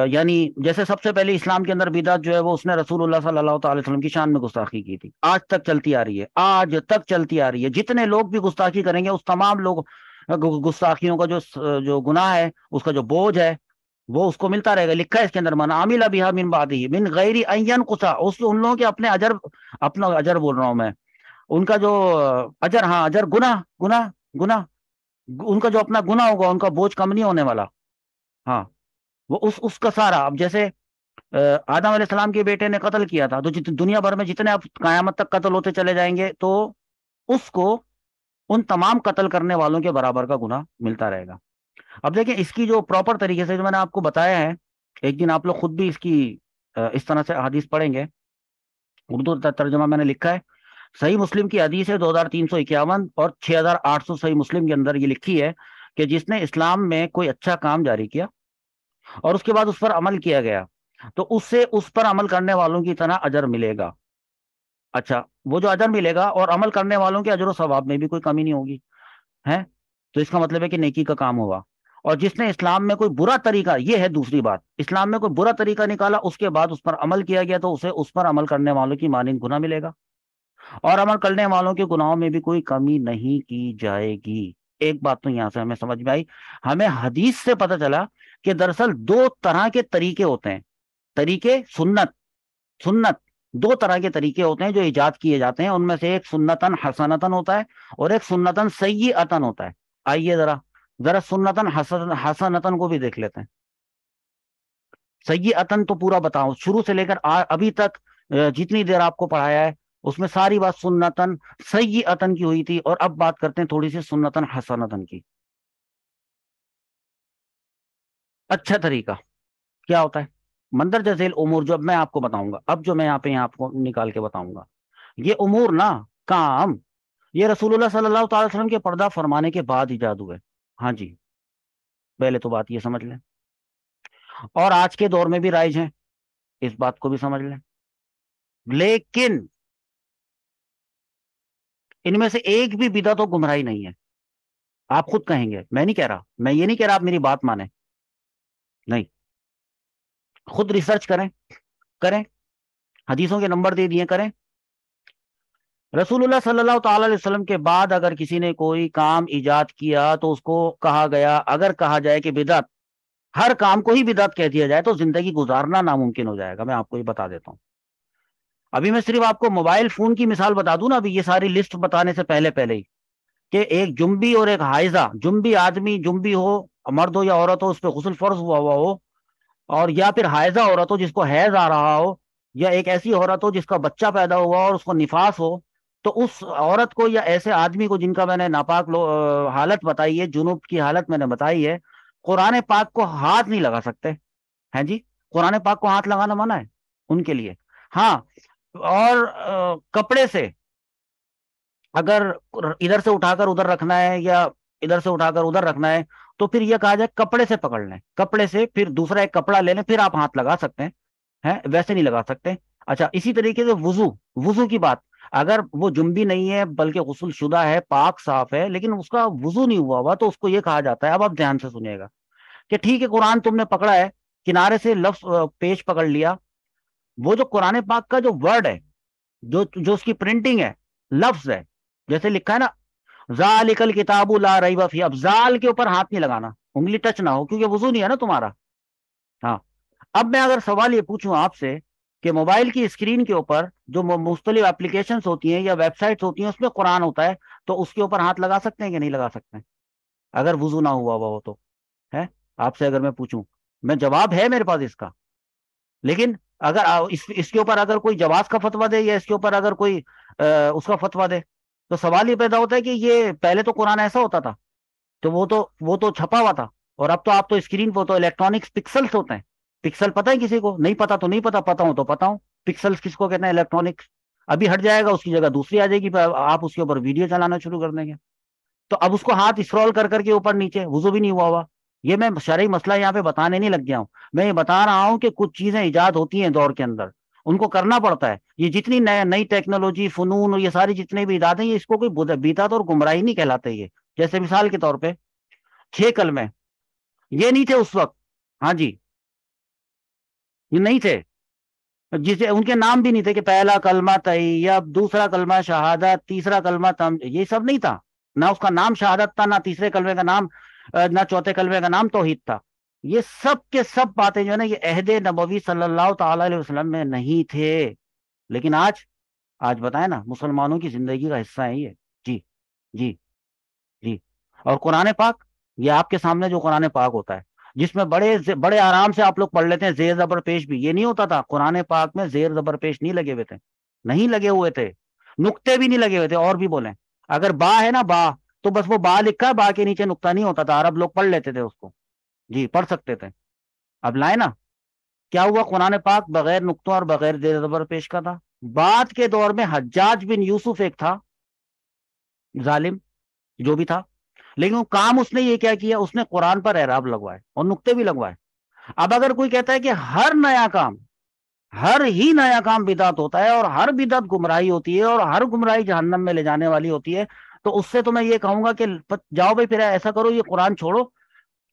یعنی جیسے سب سے پہلے اسلام کے اندر بدعت جو ہے وہ اس نے رسول اللہ صلی اللہ تعالی وسلم کی شان میں گستاخی کی تھی، آج تک چلتی آ رہی ہے، جتنے لوگ بھی گستاخی کریں گے، اس تمام لوگ گستاخیوں کا جو گناہ ہے، اس کا جو بوجھ ہے، وہ اس کو ملتا رہے گا۔ لکھا ہے اس کے اندر، من عمل بہا من بعدہ من غیر ان ینقص، ان لوگوں کے اپنا اجر بول رہا ہوں میں، ان کا جو اجر، ہاں اجر، گناہ ان کا جو اپنا گناہ ہوگا، ان کا بوجھ کم نہیں ہونے والا، ہاں، وہ اس کا سارا، اب جیسے آدم علیہ السلام کے بیٹے نے قتل کیا تھا، تو دنیا بھر میں جتنے اب قیامت تک قتل ہوتے چلے جائیں گے تو اس کو ان تمام قتل کرنے والوں کے برابر کا گناہ ملتا رہے گا۔ اب دیکھیں اس کی جو پراپر طریقے سے جو میں نے آپ کو بتایا ہے، ایک دن آپ لوگ خود بھی اس کی اس طرح سے حدیث پڑھیں گے، اردو ترجمہ میں نے لکھا ہے، صحیح مسلم کی حدیث ہے 2351 اور 6800 صحیح مسلم کے اندر یہ لکھی ہے کہ جس نے اسلام میں کوئی اچھا کام جاری کیا اور اس کے بعد اس پر عمل کیا گیا تو اس سے اس پر عمل کرنے والوں کی طرح اجر ملے گا۔ اچھا، وہ جو اجر ملے گا اور عمل کرنے والوں کے اجر و ثواب میں بھی کوئی کمی نہیں ہوگی ہے، تو اس کا مطلب ہے کہ نیکی کا کام ہوا۔ اور جس نے اسلام میں کوئی برا طریقہ، یہ ہے دوسری بات، اسلام میں کوئی برا طریقہ نکالا اس کے بعد اس پر عمل کیا گیا تو اسے اس پر عمل کرنے والوں کی مانند گناہ ملے گا، اور عمل کرنے والوں کے گناہوں میں بھی کوئی کمی نہیں کی جائے گی۔ ایک بات تو یہاں سے ہمیں سمجھ میں آئی، ہمیں حدیث سے پتہ چلا کہ دراصل دو طرح کے طریقے ہوتے ہیں، طریقے سنت، سنت دو طرح کے طریقے ہوتے ہیں جو ایجاد کیے جاتے ہیں، ان میں سے ایک سنتن حسنتن ہوتا ہے اور ایک سنتن سیئتن ہوتا ہے۔ آئیے ذرا ذرا سنتن حسنتن کو بھی دیکھ لیتے ہیں۔ سیئتن تو پورا بتاؤ، شروع سے لے کر ابھی تک جتنی دیر آپ کو پڑھایا ہے اس میں ساری بات سنتن سیئتن کی ہوئی تھی، اور اب بات کرتے ہیں تھوڑی سی سنتن حسنتن کی۔ اچھا طریقہ کیا ہوتا ہے؟ مندرجہ ذیل امور جو اب میں آپ کو بتاؤں گا، اب جو میں یہاں پہ آپ کو نکال کے بتاؤں گا، یہ امور نا، کام، یہ رسول اللہ صلی اللہ تعالی وسلم کے پردہ فرمانے کے بعد ایجاد ہوئے۔ ہاں جی، پہلے تو بات یہ سمجھ لیں، اور آج کے دور میں بھی رائج ہیں، اس بات کو بھی سمجھ لیں، لیکن ان میں سے ایک بھی بدعت و گمراہی نہیں ہے۔ آپ خود کہیں گے، میں نہیں کہہ رہا، میں یہ نہیں کہہ رہا آپ میری بات مانیں، نہیں، خود ریسرچ کریں، کریں، حدیثوں کے نمبر دے دیے، کریں۔ رسول اللہ صلی اللہ تعالی علیہ وسلم کے بعد اگر کسی نے کوئی کام ایجاد کیا تو اس کو کہا گیا، اگر کہا جائے کہ بدعت، ہر کام کو ہی بدعت کہہ دیا جائے تو زندگی گزارنا ناممکن ہو جائے گا۔ میں آپ کو یہ بتا دیتا ہوں، ابھی میں صرف آپ کو موبائل فون کی مثال بتا دوں نا، ابھی یہ ساری لسٹ بتانے سے پہلے پہلے ہی، کہ ایک جنبی اور ایک حائزہ، جنبی آدمی، جنبی ہو مرد ہو یا عورت ہو، اس پہ غسل فرض ہوا ہو، اور یا پھر حائزہ عورت ہو جس کو حیض آ رہا ہو، یا ایک ایسی عورت ہو جس کا بچہ پیدا ہوا اور اس کو نفاس ہو، تو اس عورت کو یا ایسے آدمی کو جن کا میں نے ناپاک حالت بتائی ہے، جنوب کی حالت میں نے بتائی ہے، قرآن پاک کو ہاتھ نہیں لگا سکتے ہیں جی، قرآن پاک کو ہاتھ لگانا منع ہے ان کے لیے۔ ہاں، اور کپڑے سے اگر ادھر سے اٹھا کر ادھر رکھنا ہے یا ادھر سے اٹھا کر ادھر رکھنا ہے تو پھر یہ کہا جائے کپڑے سے پکڑ لیں، کپڑے سے پھر دوسرا ایک کپڑا لے لیں، پھر آپ ہاتھ لگا سکتے ہیں، ویسے نہیں لگا سکتے۔ اچھا، اسی طریقے سے وضو، وضو کی بات، اگر وہ جنبی نہیں ہے بلکہ غسل شدہ ہے، پاک صاف ہے، لیکن اس کا وضو نہیں ہوا ہوا تو اس کو یہ کہا جاتا ہے، اب آپ دھیان سے سنیے گا، کہ ٹھیک ہے قرآن تم نے پکڑا ہے، کنارے سے لفظ پیج پکڑ لیا، وہ جو قرآن پاک کا جو ورڈ ہے، جو جو اس کی پرنٹنگ ہے، لفظ ہے، جیسے لکھا ہے نا ذالک الکتاب لا ریب فیہ، اب ذال کے اوپر ہاتھ نہیں لگانا، انگلی ٹچ نہ ہو کیونکہ وضو نہیں ہے نا تمہارا۔ ہاں، اب میں اگر سوال یہ پوچھوں آپ سے کہ موبائل کی اسکرین کے اوپر جو مختلف اپلیکیشنز ہوتی ہیں یا ویب سائٹس ہوتی ہیں اس میں قرآن ہوتا ہے، تو اس کے اوپر ہاتھ لگا سکتے ہیں کہ نہیں لگا سکتے ہیں اگر وضو نہ ہوا ہوا ہو تو؟ ہے، آپ سے اگر میں پوچھوں، میں جواب ہے میرے پاس اس کا، لیکن اگر اس کے اوپر اگر کوئی جواز کا فتویٰ دے یا اس کے اوپر اگر کوئی اس کا فتویٰ دے تو سوال یہ پیدا ہوتا ہے کہ یہ پہلے تو قرآن ایسا ہوتا تھا تو وہ تو چھپا ہوا تھا، اور اب تو آپ تو اسکرین پہ تو الیکٹرانکس پکسلس ہوتے ہیں، پکسل پتہ ہے کسی کو؟ نہیں پتا تو نہیں پتا، پتا ہوں تو پتا ہوں، پکسلس کس کو کہتے ہیں؟ الیکٹرانکس۔ ابھی ہٹ جائے گا، اس کی جگہ دوسری آ جائے گی، آپ اس کے اوپر ویڈیو چلانا شروع کر دیں گے، تو اب اس کو ہاتھ اسکرول کر کر کے اوپر نیچے، وضو بھی نہیں ہوا ہوا۔ یہ میں شرعی مسئلہ یہاں پہ بتانے نہیں لگ گیا ہوں، میں یہ بتا رہا ہوں کہ کچھ چیزیں ایجاد ہوتی ہیں دور کے اندر، ان کو کرنا پڑتا ہے۔ یہ جتنی نئی ٹیکنالوجی، فنون اور یہ ساری جتنے بھی ایجاد ہیں، یہ اس کو کوئی بدعت اور گمراہی نہیں کہلاتے یہ۔ جیسے مثال کے طور پہ 6 کلمے، یہ نہیں تھے اس وقت، ہاں جی، یہ نہیں تھے، جسے ان کے نام بھی نہیں تھے کہ پہلا کلمہ طیب، دوسرا کلمہ شہادت، تیسرا کلمہ یہ سب نہیں تھا، نہ اس کا نام شہادت تھا، نہ تیسرے کلمے کا نام، نہ چوتھے کلمے کا نام توحید تھا۔ یہ سب کے سب باتیں جو ہے نا، یہ عہد نبوی صلی اللہ تعالی علیہ وسلم میں نہیں تھے، لیکن آج بتائیں نا مسلمانوں کی زندگی کا حصہ ہے یہ۔ جی، جی، جی، اور قرآن پاک، یہ آپ کے سامنے جو قرآن پاک ہوتا ہے، جس میں بڑے بڑے آرام سے آپ لوگ پڑھ لیتے ہیں، زیر زبر پیش بھی یہ نہیں ہوتا تھا قرآن پاک میں، زیر زبر پیش نہیں لگے ہوئے تھے، نہیں لگے ہوئے تھے، نقطے بھی نہیں لگے ہوئے تھے، اور بھی بولیں اگر با ہے نا با، تو بس وہ با لکھا ہے، با کے نیچے نقطہ نہیں ہوتا تھا، عرب لوگ پڑھ لیتے تھے اس کو، جی پڑھ سکتے تھے۔ اب لائے نا، کیا ہوا، قرآن پاک بغیر نقطوں اور بغیر زیر زبر پیش کا تھا۔ بعد کے دور میں حجاج بن یوسف ایک تھا ظالم، جو بھی تھا، لیکن وہ کام اس نے یہ کیا کیا، اس نے قرآن پر اعراب لگوائے اور نقطے بھی لگوائے۔ اب اگر کوئی کہتا ہے کہ ہر نیا کام، ہر ہی نیا کام بدعت ہوتا ہے اور ہر بدعت گمراہی ہوتی ہے اور ہر گمراہی جہنم میں لے جانے والی ہوتی ہے، تو اس سے تو میں یہ کہوں گا کہ جاؤ بھائی پھر ایسا کرو، یہ قرآن چھوڑو،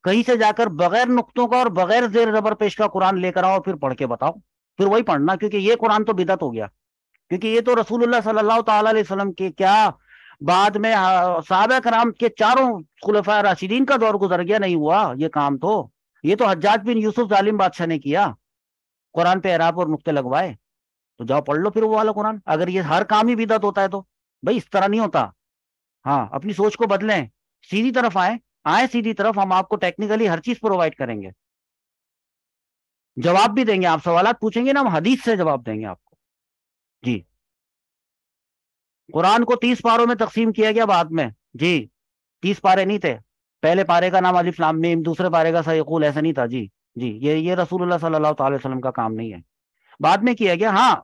کہیں سے جا کر بغیر نقطوں کا اور بغیر زیر زبر پیش کا قرآن لے کر آؤ، پھر پڑھ کے بتاؤ، پھر وہی پڑھنا، کیونکہ یہ قرآن تو بدعت ہو گیا، کیونکہ یہ تو رسول اللہ صلی اللہ تعالی علیہ وسلم کے کیا بعد میں صحابہ کرام کے چاروں خلفاء راشدین کا دور گزر گیا، نہیں ہوا یہ کام، تو یہ تو حجاج بن یوسف ظالم بادشاہ نے کیا، قرآن پہ اعراب اور نقطے لگوائے۔ تو جاؤ پڑھ لو پھر وہ والا قرآن، اگر یہ ہر کام ہی بدعت ہوتا ہے تو بھائی اس طرح نہیں ہوتا۔ ہاں اپنی سوچ کو بدلیں، سیدھی طرف آئیں سیدھی طرف، ہم آپ کو ٹیکنیکلی ہر چیز پرووائڈ کریں گے، جواب بھی دیں گے، آپ سوالات پوچھیں گے نا ہم حدیث سے جواب دیں گے آپ کو۔ جی قرآن کو 30 پاروں میں تقسیم کیا گیا بعد میں، جی 30 پارے نہیں تھے، پہلے پارے کا نام الف لام میم، دوسرے پارے کا سیقول، ایسا نہیں تھا جی، جی یہ رسول اللہ صلی اللہ تعالی وسلم کا کام نہیں ہے، بعد میں کیا گیا، ہاں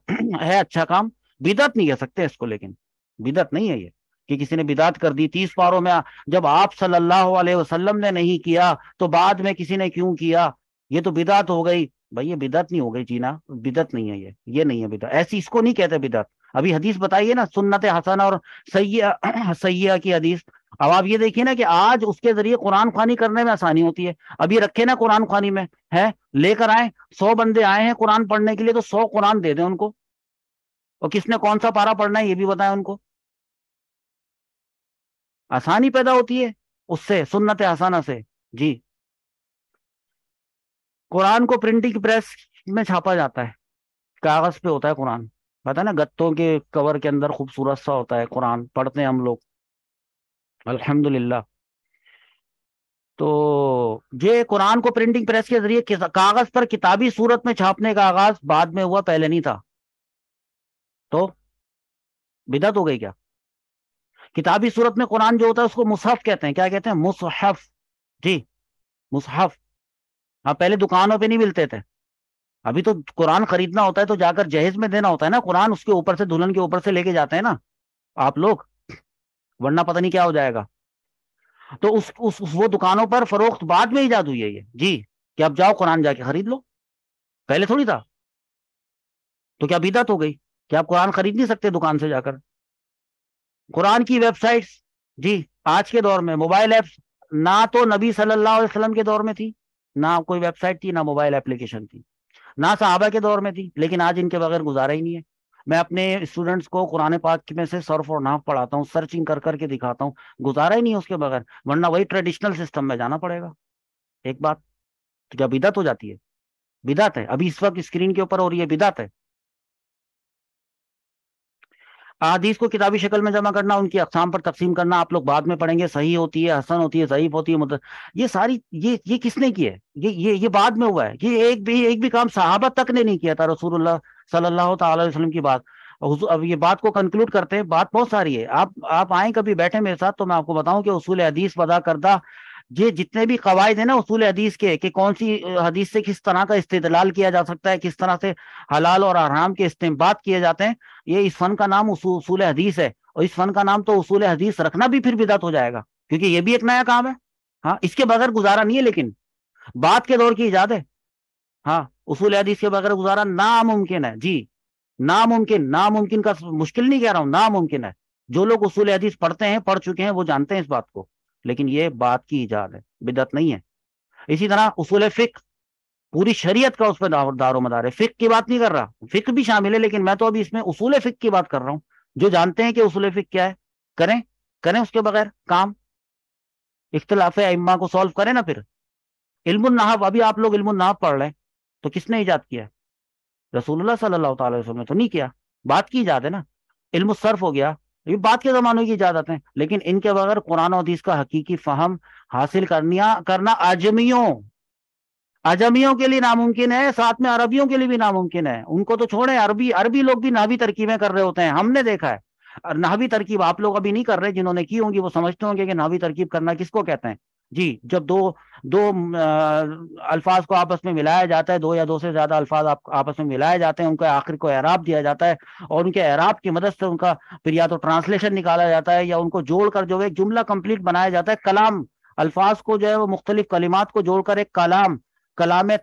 ہے اچھا کام، بدعت نہیں کہہ سکتے اس کو، لیکن بدعت نہیں ہے یہ کہ کسی نے بدعت کر دی 30 پاروں میں، جب آپ صلی اللہ علیہ وسلم نے نہیں کیا تو بعد میں کسی نے کیوں کیا، یہ تو بدعت ہو گئی، بھائی یہ بدعت نہیں ہو گئی جینا، بدعت نہیں ہے یہ نہیں ہے بدعت، ایسی اس کو نہیں کہتے بدعت۔ ابھی حدیث بتائیے نا، سنت حسنہ اور سیئہ کی حدیث، اب آپ یہ دیکھیے نا کہ آج اس کے ذریعے قرآن خوانی کرنے میں آسانی ہوتی ہے، اب یہ رکھے نا قرآن خوانی میں ہے، لے کر آئیں، 100 بندے آئے ہیں قرآن پڑھنے کے لیے، تو 100 قرآن دے دیں ان کو، اور کس نے کون سا پارا پڑھنا ہے یہ بھی بتائیں ان کو، آسانی پیدا ہوتی ہے اس سے، سنت حسنہ سے۔ جی قرآن کو پرنٹنگ پریس میں چھاپا جاتا ہے، کاغذ پہ ہوتا ہے قرآن، پتا ہے نا، گتوں کے کور کے اندر خوبصورت سا ہوتا ہے قرآن، پڑھتے ہیں ہم لوگ الحمدللہ۔ تو یہ قرآن کو پرنٹنگ پریس کے ذریعے کاغذ پر کتابی صورت میں چھاپنے کا آغاز بعد میں ہوا، پہلے نہیں تھا، تو بدعت ہو گئی کیا؟ کتابی صورت میں قرآن جو ہوتا ہے اس کو مصحف کہتے ہیں، کیا کہتے ہیں؟ مصحف، جی مصحف، ہاں پہلے دکانوں پہ نہیں ملتے تھے، ابھی تو قرآن خریدنا ہوتا ہے تو جا کر جہیز میں دینا ہوتا ہے نا قرآن، اس کے اوپر سے دلہن کے اوپر سے لے کے جاتے ہیں نا آپ لوگ، ورنہ پتہ نہیں کیا ہو جائے گا، تو وہ دکانوں پر فروخت بعد میں ایجاد ہوئی ہے یہ، جی کہ اب جاؤ قرآن جا کے خرید لو، پہلے تھوڑی تھا، تو کیا بدعت ہو گئی کہ آپ قرآن خرید نہیں سکتے دکان سے جا کر؟ قرآن کی ویب سائٹس، جی آج کے دور میں موبائل ایپس، نہ تو نبی صلی اللہ علیہ وسلم کے دور میں تھی، نہ کوئی ویب سائٹ تھی، نہ موبائل اپلیکیشن تھی، نہ صحابہ کے دور میں تھی، لیکن آج ان کے بغیر گزارا ہی نہیں ہے۔ میں اپنے اسٹوڈنٹس کو قرآن پاک میں سے صرف اور نحو پڑھاتا ہوں، سرچنگ کر کر کے دکھاتا ہوں، گزارا ہی نہیں ہے اس کے بغیر، ورنہ وہی ٹریڈیشنل سسٹم میں جانا پڑے گا۔ ایک بات تو کیا بدعت ہو جاتی ہے؟ بدعت ہے، ابھی اس وقت اسکرین کے اوپر ہو رہی ہے، بدعت ہے۔ احادیث کو کتابی شکل میں جمع کرنا، ان کی اقسام پر تقسیم کرنا، آپ لوگ بعد میں پڑھیں گے، صحیح ہوتی ہے، حسن ہوتی ہے، ضعیف ہوتی ہے، یہ ساری یہ کس نے کی ہے؟ یہ بعد میں ہوا ہے، یہ ایک بھی کام صحابہ تک نے نہیں کیا تھا، رسول اللہ صلی اللہ تعالی علیہ وسلم کی بات۔ اب یہ بات کو کنکلوڈ کرتے ہیں، بات بہت ساری ہے، آپ آئیں کبھی بیٹھے میرے ساتھ تو میں آپ کو بتاؤں کہ اصول حدیث وضع کردہ یہ جتنے بھی قواعد ہیں نا اصول حدیث کے، کہ کون سی حدیث سے کس طرح کا استدلال کیا جا سکتا ہے، کس طرح سے حلال اور حرام کے استنباط کیے جاتے ہیں، یہ اس فن کا نام اصول حدیث ہے، اور اس فن کا نام تو اصول حدیث رکھنا بھی پھر بدعت ہو جائے گا، کیونکہ یہ بھی ایک نیا کام ہے، ہاں اس کے بغیر گزارا نہیں ہے، لیکن بعد کے دور کی ایجاد ہے، ہاں اصول حدیث کے بغیر گزارا ناممکن ہے، جی ناممکن کا مشکل نہیں کہہ رہا ہوں، ناممکن ہے، جو لوگ اصول حدیث پڑھتے ہیں، پڑھ چکے ہیں، وہ جانتے ہیں اس بات کو، لیکن یہ بات کی ایجاد ہے، بدعت نہیں ہے۔ اسی طرح اصول فقہ، پوری شریعت کا اس پہ دار و مدار ہے، فقہ کی بات نہیں کر رہا، فقہ بھی شامل ہے، لیکن میں تو ابھی اس میں اصول فقہ کی بات کر رہا ہوں، جو جانتے ہیں کہ اصول فقہ کیا ہے، کریں کریں اس کے بغیر کام، اختلاف ائمہ کو سولو کریں نا پھر۔ علم النحو، ابھی آپ لوگ علم النحو پڑھ رہے ہیں، تو کس نے ایجاد کیا ہے؟ رسول اللہ صلی اللہ تعالی وسلم نے تو نہیں کیا، بات کی ایجاد ہے نا۔ علم الصرف ہو گیا، یہ بات کے زمانوں کی ایجادات ہیں، لیکن ان کے بغیر قرآن و حدیث کا حقیقی فہم حاصل کرنا اجمیوں کے لیے ناممکن ہے، ساتھ میں عربیوں کے لیے بھی ناممکن ہے. ان کو تو چھوڑیں، عربی لوگ بھی نحوی ترکیبیں کر رہے ہوتے ہیں، ہم نے دیکھا ہے. اور نحوی ترکیب آپ لوگ ابھی نہیں کر رہے، جنہوں نے کی ہوں گی وہ سمجھتے ہوں گے کہ نحوی ترکیب کرنا کس کو کہتے ہیں. جی، جب دو دو الفاظ کو آپس میں ملایا جاتا ہے، دو یا دو سے زیادہ الفاظ آپس میں ملائے جاتے ہیں، ان کا آخر کو اعراب دیا جاتا ہے، اور ان کے اعراب کی مدد سے ان کا پھر یا تو ٹرانسلیشن نکالا جاتا ہے، یا ان کو جوڑ کر جو ایک جملہ کمپلیٹ بنایا جاتا ہے. کلام، الفاظ کو جو ہے وہ مختلف کلمات کو جوڑ کر ایک کلام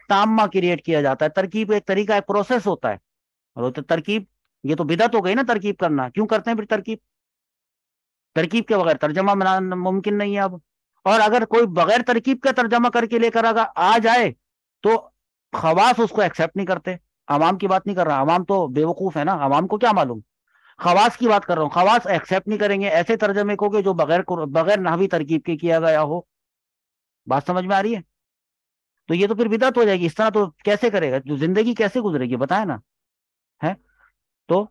تامہ کریٹ کیا جاتا ہے. ترکیب ایک طریقہ، ایک پروسیس ہوتا ہے. اور ترکیب، یہ تو بدعت ہو گئی نا ترکیب کرنا. کیوں کرتے ہیں پھر ترکیب؟ ترکیب کے بغیر ترجمہ ممکن نہیں ہے اب. اور اگر کوئی بغیر ترکیب کا ترجمہ کر کے لے کر اگر آ جائے تو خواص اس کو ایکسپٹ نہیں کرتے. عوام کی بات نہیں کر رہا، عوام تو بے وقوف ہے نا، عوام کو کیا معلوم. خواص کی بات کر رہا ہوں. خواص ایکسپٹ نہیں کریں گے ایسے ترجمے کو کہ جو بغیر نحوی ترکیب کے کیا گیا ہو. بات سمجھ میں آ رہی ہے؟ تو یہ تو پھر بدعت ہو جائے گی. اس طرح تو کیسے کرے گا؟ جو زندگی کیسے گزرے گی بتائیں نا. ہے تو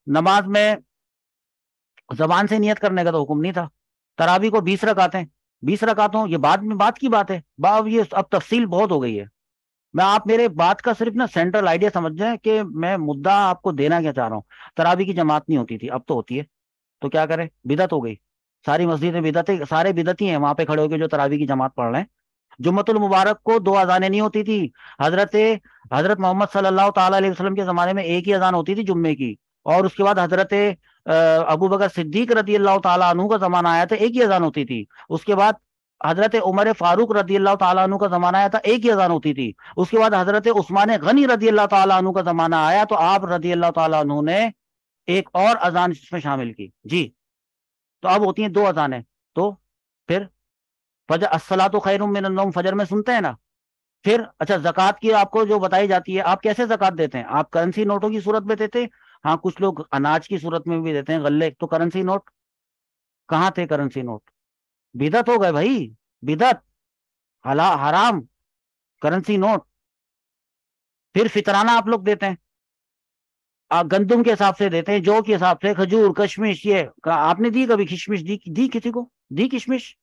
نماز میں زبان سے نیت کرنے کا تو حکم نہیں تھا. تراوی کو 20 رکعتیں، 20 رکعتوں، یہ بعد میں بات کی بات ہے. یہ اب تفصیل بہت ہو گئی ہے. میں آپ میرے بات کا صرف نا سینٹرل آئیڈیا سمجھ جائیں کہ میں مدعا آپ کو دینا کیا چاہ رہا ہوں. تراوی کی جماعت نہیں ہوتی تھی، اب تو ہوتی ہے. تو کیا کرے؟ بدعت ہو گئی. ساری مسجدیں بدعتیں، سارے بدعتی ہیں وہاں پہ کھڑے ہو کے جو تراوی کی جماعت پڑھ رہے ہیں. جمعۃ المبارک کو 2 اذانیں نہیں ہوتی تھی. حضرت حضرت محمد صلی اللہ تعالی علیہ وسلم کے زمانے میں ایک ہی اذان ہوتی تھی جمعے کی. اور اس کے بعد حضرت ابو بکر صدیق رضی اللہ تعالیٰ عنہ کا زمانہ آیا تھا، ایک ہی اذان ہوتی تھی. اس کے بعد حضرت عمر فاروق رضی اللہ تعالیٰ عنہ کا زمانہ آیا تھا، ایک ہی اذان ہوتی تھی. اس کے بعد حضرت عثمان غنی رضی اللہ تعالیٰ عنہ کا زمانہ آیا تو آپ رضی اللہ تعالیٰ عنہ نے ایک اور اذان اس میں شامل کی. جی، تو اب ہوتی ہیں 2 اذانیں. تو پھر فجر الصلاۃ خیر من النوم فجر میں سنتے ہیں نا. پھر اچھا، زکات کی آپ کو جو بتائی جاتی ہے، آپ کیسے زکات دیتے ہیں؟ آپ کرنسی نوٹوں کی صورت میں دیتے ہیں. ہاں، کچھ لوگ اناج کی صورت میں بھی دیتے ہیں، غلے. تو کرنسی نوٹ کہاں تھے؟ کرنسی نوٹ بدعت ہو گئے بھائی، بدعت، حرام کرنسی نوٹ. پھر فطرانہ آپ لوگ دیتے ہیں، آپ گندم کے حساب سے دیتے ہیں، جو کے حساب سے، کھجور، کشمش. یہ آپ نے دی کبھی کشمش؟ دی کسی کو؟ دی کشمش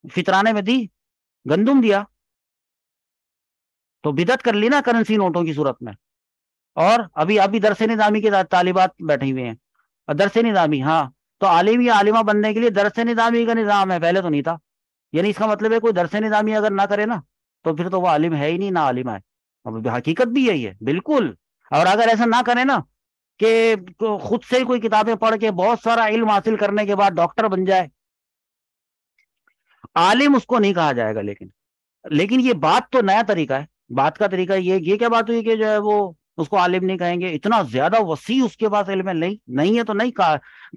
فطرانے میں؟ دی گندم دیا تو بدعت کر لی نا کرنسی نوٹوں کی صورت میں. اور ابھی درس نظامی کے طالبات بیٹھے ہوئے ہیں، درس نظامی. ہاں، تو عالم یا عالمہ بننے کے لیے درس نظامی کا نظام ہے، پہلے تو نہیں تھا. یعنی اس کا مطلب ہے کوئی درس نظامی اگر نہ کرے نا تو پھر تو وہ عالم ہے ہی نہیں، نہ عالمہ ہے. اب حقیقت بھی یہی ہے بالکل. اور اگر ایسا نہ کرے نا کہ خود سے کوئی کتابیں پڑھ کے بہت سارا علم حاصل کرنے کے بعد ڈاکٹر بن جائے، عالم اس کو نہیں کہا جائے گا. لیکن یہ بات تو نیا طریقہ ہے. بات کا طریقہ یہ کیا بات ہوئی کہ جو ہے وہ اس کو عالم نہیں کہیں گے؟ اتنا زیادہ وسیع اس کے پاس علم ہے. نہیں ہے تو نہیں.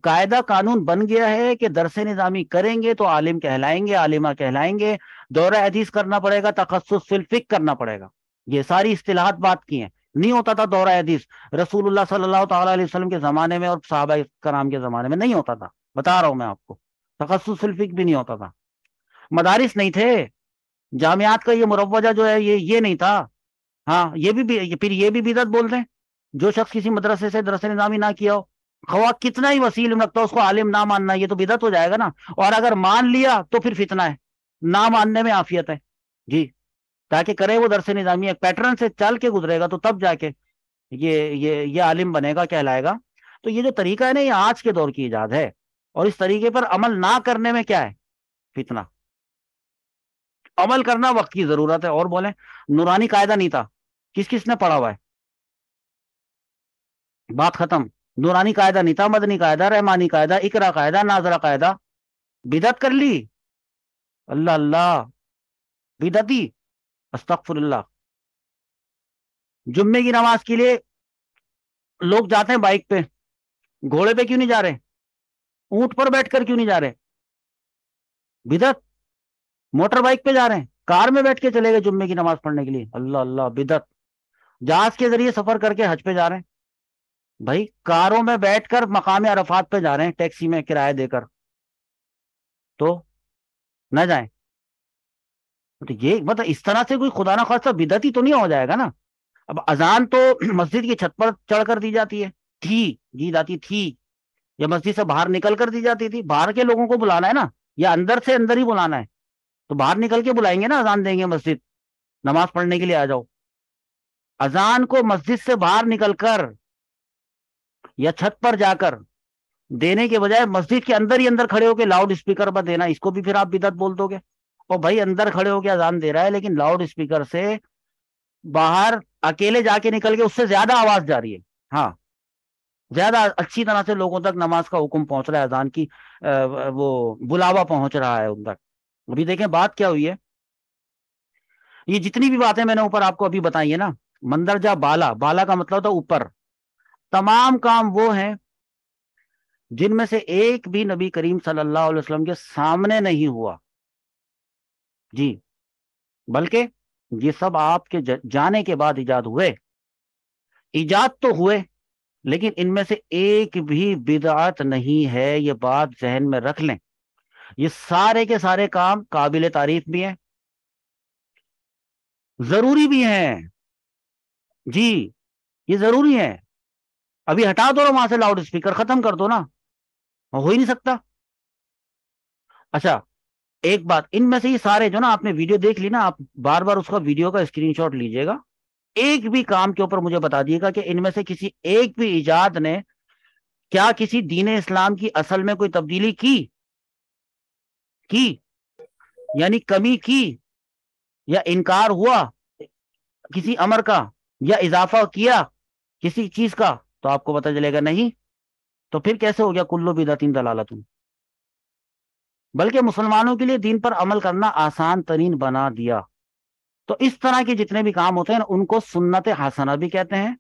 قاعدہ قانون بن گیا ہے کہ درس نظامی کریں گے تو عالم کہلائیں گے، عالمہ کہلائیں گے. دورہ حدیث کرنا پڑے گا، تخصص فی الفقہ کرنا پڑے گا. یہ ساری اصطلاحات بات کی ہیں. نہیں ہوتا تھا دورہ حدیث رسول اللہ صلی اللہ تعالی علیہ وسلم کے زمانے میں اور صحابہ کرام کے زمانے میں نہیں ہوتا تھا. بتا رہا ہوں میں آپ کو، تخصص فی الفقہ بھی نہیں ہوتا تھا. مدارس نہیں تھے، جامعات کا یہ مروجہ جو ہے یہ نہیں تھا. ہاں، پھر یہ بھی بدعت بولتے ہیں. جو شخص کسی مدرسے سے درس نظامی نہ کیا ہو، خواہ کتنا ہی وسیع علم رکھتا ہو، اس کو عالم نہ ماننا، یہ تو بدعت ہو جائے گا نا. اور اگر مان لیا تو پھر فتنہ ہے. نہ ماننے میں عافیت ہے. جی، تاکہ کرے وہ درس نظامی ایک پیٹرن سے چل کے گزرے گا تو تب جا کے یہ عالم بنے گا، کہلائے گا. تو یہ جو طریقہ ہے نا، یہ آج کے دور کی ایجاد ہے. اور اس طریقے پر عمل نہ کرنے میں کیا ہے؟ فتنہ. عمل کرنا وقت کی ضرورت ہے. اور بولیں، نورانی قاعدہ نہیں تھا، کس نے پڑھا ہوا ہے؟ بات ختم. نورانی قاعدہ نہیں تھا، مدنی قاعدہ، رحمانی قاعدہ، اقرا قاعدہ، ناظرہ قاعدہ. بدعت کر لی. اللہ اللہ، بدعتی، استغفر اللہ. جمعے کی نماز کے لیے لوگ جاتے ہیں بائک پہ، گھوڑے پہ کیوں نہیں جا رہے؟ اونٹ پر بیٹھ کر کیوں نہیں جا رہے؟ بدعت. موٹر بائک پہ جا رہے ہیں، کار میں بیٹھ کے چلے گئے جمعے کی نماز پڑھنے کے لیے. اللہ اللہ، بدعت. جہاز کے ذریعے سفر کر کے حج پہ جا رہے ہیں. بھائی کاروں میں بیٹھ کر مقام عرفات پہ جا رہے ہیں، ٹیکسی میں کرایہ دے کر. تو نہ جائیں. تو یہ مطلب اس طرح سے کوئی خدا نہ خواستہ بدعتی تو نہیں ہو جائے گا نا. اب اذان تو مسجد کی چھت پر چڑھ کر دی جاتی ہے، دی جاتی تھی، یا مسجد سے باہر نکل کر دی جاتی تھی. باہر کے لوگوں کو بلانا ہے نا، یا اندر سے اندر ہی بلانا ہے؟ تو باہر نکل کے بلائیں گے نا، اذان دیں گے مسجد، نماز پڑھنے کے لیے آ جاؤ. اذان کو مسجد سے باہر نکل کر یا چھت پر جا کر دینے کے بجائے مسجد کے اندر ہی اندر کھڑے ہو کے لاؤڈ اسپیکر پر دینا، اس کو بھی پھر آپ بدعت بول دو گے. اور بھائی اندر کھڑے ہو کے اذان دے رہا ہے لیکن لاؤڈ اسپیکر سے باہر اکیلے جا کے نکل کے اس سے زیادہ آواز جا رہی ہے. ہاں، زیادہ اچھی طرح سے لوگوں تک نماز کا حکم پہنچ رہا ہے، اذان کی وہ بلاوا پہنچ رہا ہے ان تک. ابھی دیکھیں بات کیا ہوئی ہے. یہ جتنی بھی باتیں میں نے اوپر آپ کو ابھی بتائی ہیں نا، مندرجہ بالا، بالا کا مطلب ہوتا ہے اوپر، تمام کام وہ ہیں جن میں سے ایک بھی نبی کریم صلی اللہ علیہ وسلم کے سامنے نہیں ہوا. جی، بلکہ یہ سب آپ کے جانے کے بعد ایجاد ہوئے. ایجاد تو ہوئے لیکن ان میں سے ایک بھی بدعت نہیں ہے، یہ بات ذہن میں رکھ لیں. یہ سارے کے سارے کام قابل تعریف بھی ہیں، ضروری بھی ہیں. جی، یہ ضروری ہے. ابھی ہٹا دو وہاں سے لاؤڈ اسپیکر، ختم کر دو نا، ہو ہی نہیں سکتا. اچھا ایک بات، ان میں سے یہ سارے جو نا آپ نے ویڈیو دیکھ لی نا، آپ بار بار اس کا ویڈیو کا اسکرین شاٹ لیجئے گا، ایک بھی کام کے اوپر مجھے بتا دیے گا کہ ان میں سے کسی ایک بھی ایجاد نے کیا کسی دین اسلام کی اصل میں کوئی تبدیلی کی یعنی کمی کی یا انکار ہوا کسی امر کا یا اضافہ کیا کسی چیز کا، تو آپ کو پتہ چلے گا نہیں. تو پھر کیسے ہو گیا کلو بدعت ضلالۃ. بلکہ مسلمانوں کے لیے دین پر عمل کرنا آسان ترین بنا دیا. تو اس طرح کے جتنے بھی کام ہوتے ہیں ان کو سنت حسنہ بھی کہتے ہیں،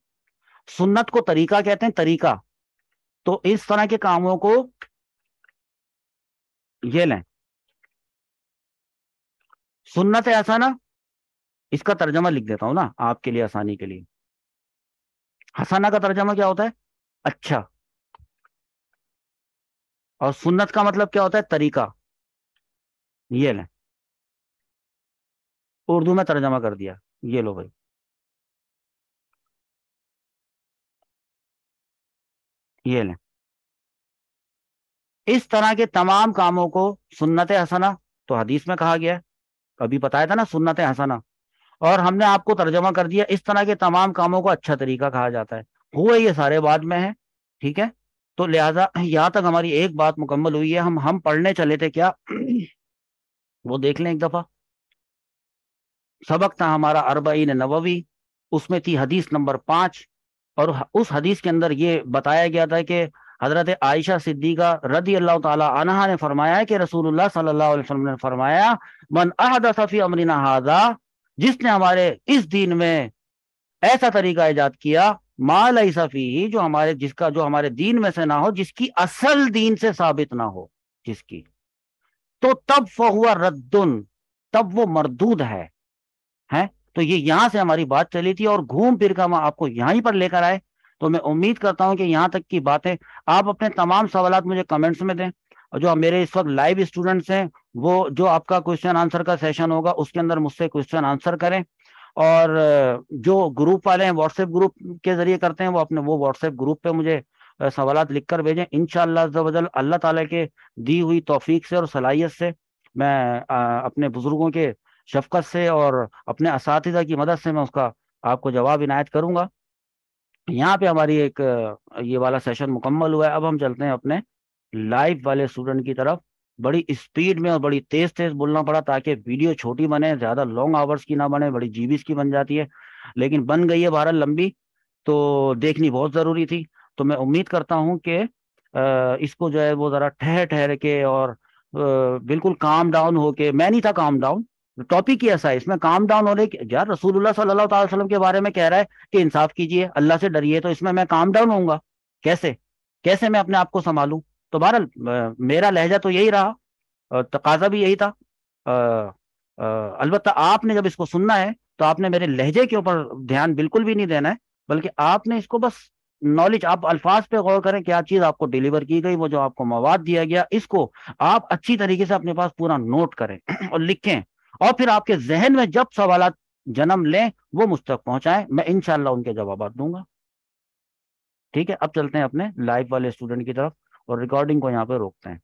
سنت کو طریقہ کہتے ہیں، طریقہ. تو اس طرح کے کاموں کو یہ لیں، سنت حسنہ، اس کا ترجمہ لکھ دیتا ہوں نا آپ کے لیے آسانی کے لیے. حسنہ کا ترجمہ کیا ہوتا ہے؟ اچھا. اور سنت کا مطلب کیا ہوتا ہے؟ طریقہ. یہ لیں، اردو میں ترجمہ کر دیا، یہ لو بھائی، یہ لیں. اس طرح کے تمام کاموں کو سنت حسنہ تو حدیث میں کہا گیا ہے، ابھی بتایا تھا نا سنت حسنہ، اور ہم نے آپ کو ترجمہ کر دیا، اس طرح کے تمام کاموں کو اچھا طریقہ کہا جاتا ہے. ہوئے یہ سارے بعد میں ہیں، ٹھیک ہے. تو لہٰذا یہاں تک ہماری ایک بات مکمل ہوئی ہے. ہم پڑھنے چلے تھے کیا، وہ دیکھ لیں ایک دفعہ. سبق تھا ہمارا اربعین نووی، اس میں تھی حدیث نمبر 5، اور اس حدیث کے اندر یہ بتایا گیا تھا کہ حضرت عائشہ صدیقہ رضی اللہ تعالی عنہا نے فرمایا کہ رسول اللہ صلی اللہ علیہ وسلم نے فرمایا، من احدث فی امرنا ھذا، جس نے ہمارے اس دین میں ایسا طریقہ ایجاد کیا، ما لیس فیہ، جو ہمارے دین میں سے نہ ہو، جس کی اصل دین سے ثابت نہ ہو، جس کی، تو تب فہو رد، تب وہ مردود ہے. تو یہ یہاں سے ہماری بات چلی تھی اور گھوم پھر کر ہم آپ کو یہیں پر لے کر آئے. تو میں امید کرتا ہوں کہ یہاں تک کی باتیں، آپ اپنے تمام سوالات مجھے کمنٹس میں دیں، اور جو میرے اس وقت لائیو اسٹوڈنٹس ہیں وہ جو آپ کا کوشچن آنسر کا سیشن ہوگا اس کے اندر مجھ سے کوشچن آنسر کریں. اور جو گروپ والے ہیں واٹس ایپ گروپ کے ذریعے کرتے ہیں، وہ اپنے وہ واٹس ایپ گروپ پہ مجھے سوالات لکھ کر بھیجیں. انشاءاللہ عز و جل اللہ تعالیٰ کے دی ہوئی توفیق سے اور صلاحیت سے میں اپنے بزرگوں کے شفقت سے اور اپنے اساتذہ کی مدد سے میں اس کا آپ کو جواب عنایت کروں گا. یہاں پہ ہماری ایک یہ والا سیشن مکمل ہوا ہے. اب ہم چلتے ہیں اپنے لائیو والے اسٹوڈنٹ کی طرف. بڑی اسپیڈ میں اور بڑی تیز تیز بولنا پڑا تاکہ ویڈیو چھوٹی بنے، زیادہ لانگ آورز کی نہ بنے، بڑی جی بیز کی بن جاتی ہے، لیکن بن گئی ہے بہرحال لمبی، تو دیکھنی بہت ضروری تھی. تو میں امید کرتا ہوں کہ اس کو جو ہے وہ ذرا ٹھہر ٹھہر کے اور بالکل کام ڈاؤن ہو کے، میں نہیں تھا کام ڈاؤن، ٹاپک ہی ایسا ہے، اس میں کام ڈاؤن ہونے کی، یار رسول اللہ صلی اللہ تعالی وسلم کے بارے میں کہہ رہا ہے کہ انصاف کیجئے، اللہ سے ڈریے، تو اس میں کام ڈاؤن ہوں گا کیسے میں اپنے آپ کو سنبھالوں؟ تو بہرحال میرا لہجہ تو یہی رہا، تقاضا بھی یہی تھا. البتہ آپ نے جب اس کو سننا ہے تو آپ نے میرے لہجے کے اوپر دھیان بالکل بھی نہیں دینا ہے، بلکہ آپ نے اس کو بس نالج، آپ الفاظ پہ غور کریں، کیا چیز آپ کو ڈیلیور کی گئی، وہ جو آپ کو مواد دیا گیا، اس کو آپ اچھی طریقے سے اپنے پاس پورا نوٹ کریں اور لکھیں، اور پھر آپ کے ذہن میں جب سوالات جنم لیں وہ مجھ تک پہنچائیں، میں انشاءاللہ ان کے جوابات دوں گا. ٹھیک ہے، اب چلتے ہیں اپنے لائیو والے اسٹوڈنٹ کی طرف اور ریکارڈنگ کو یہاں پہ روکتے ہیں.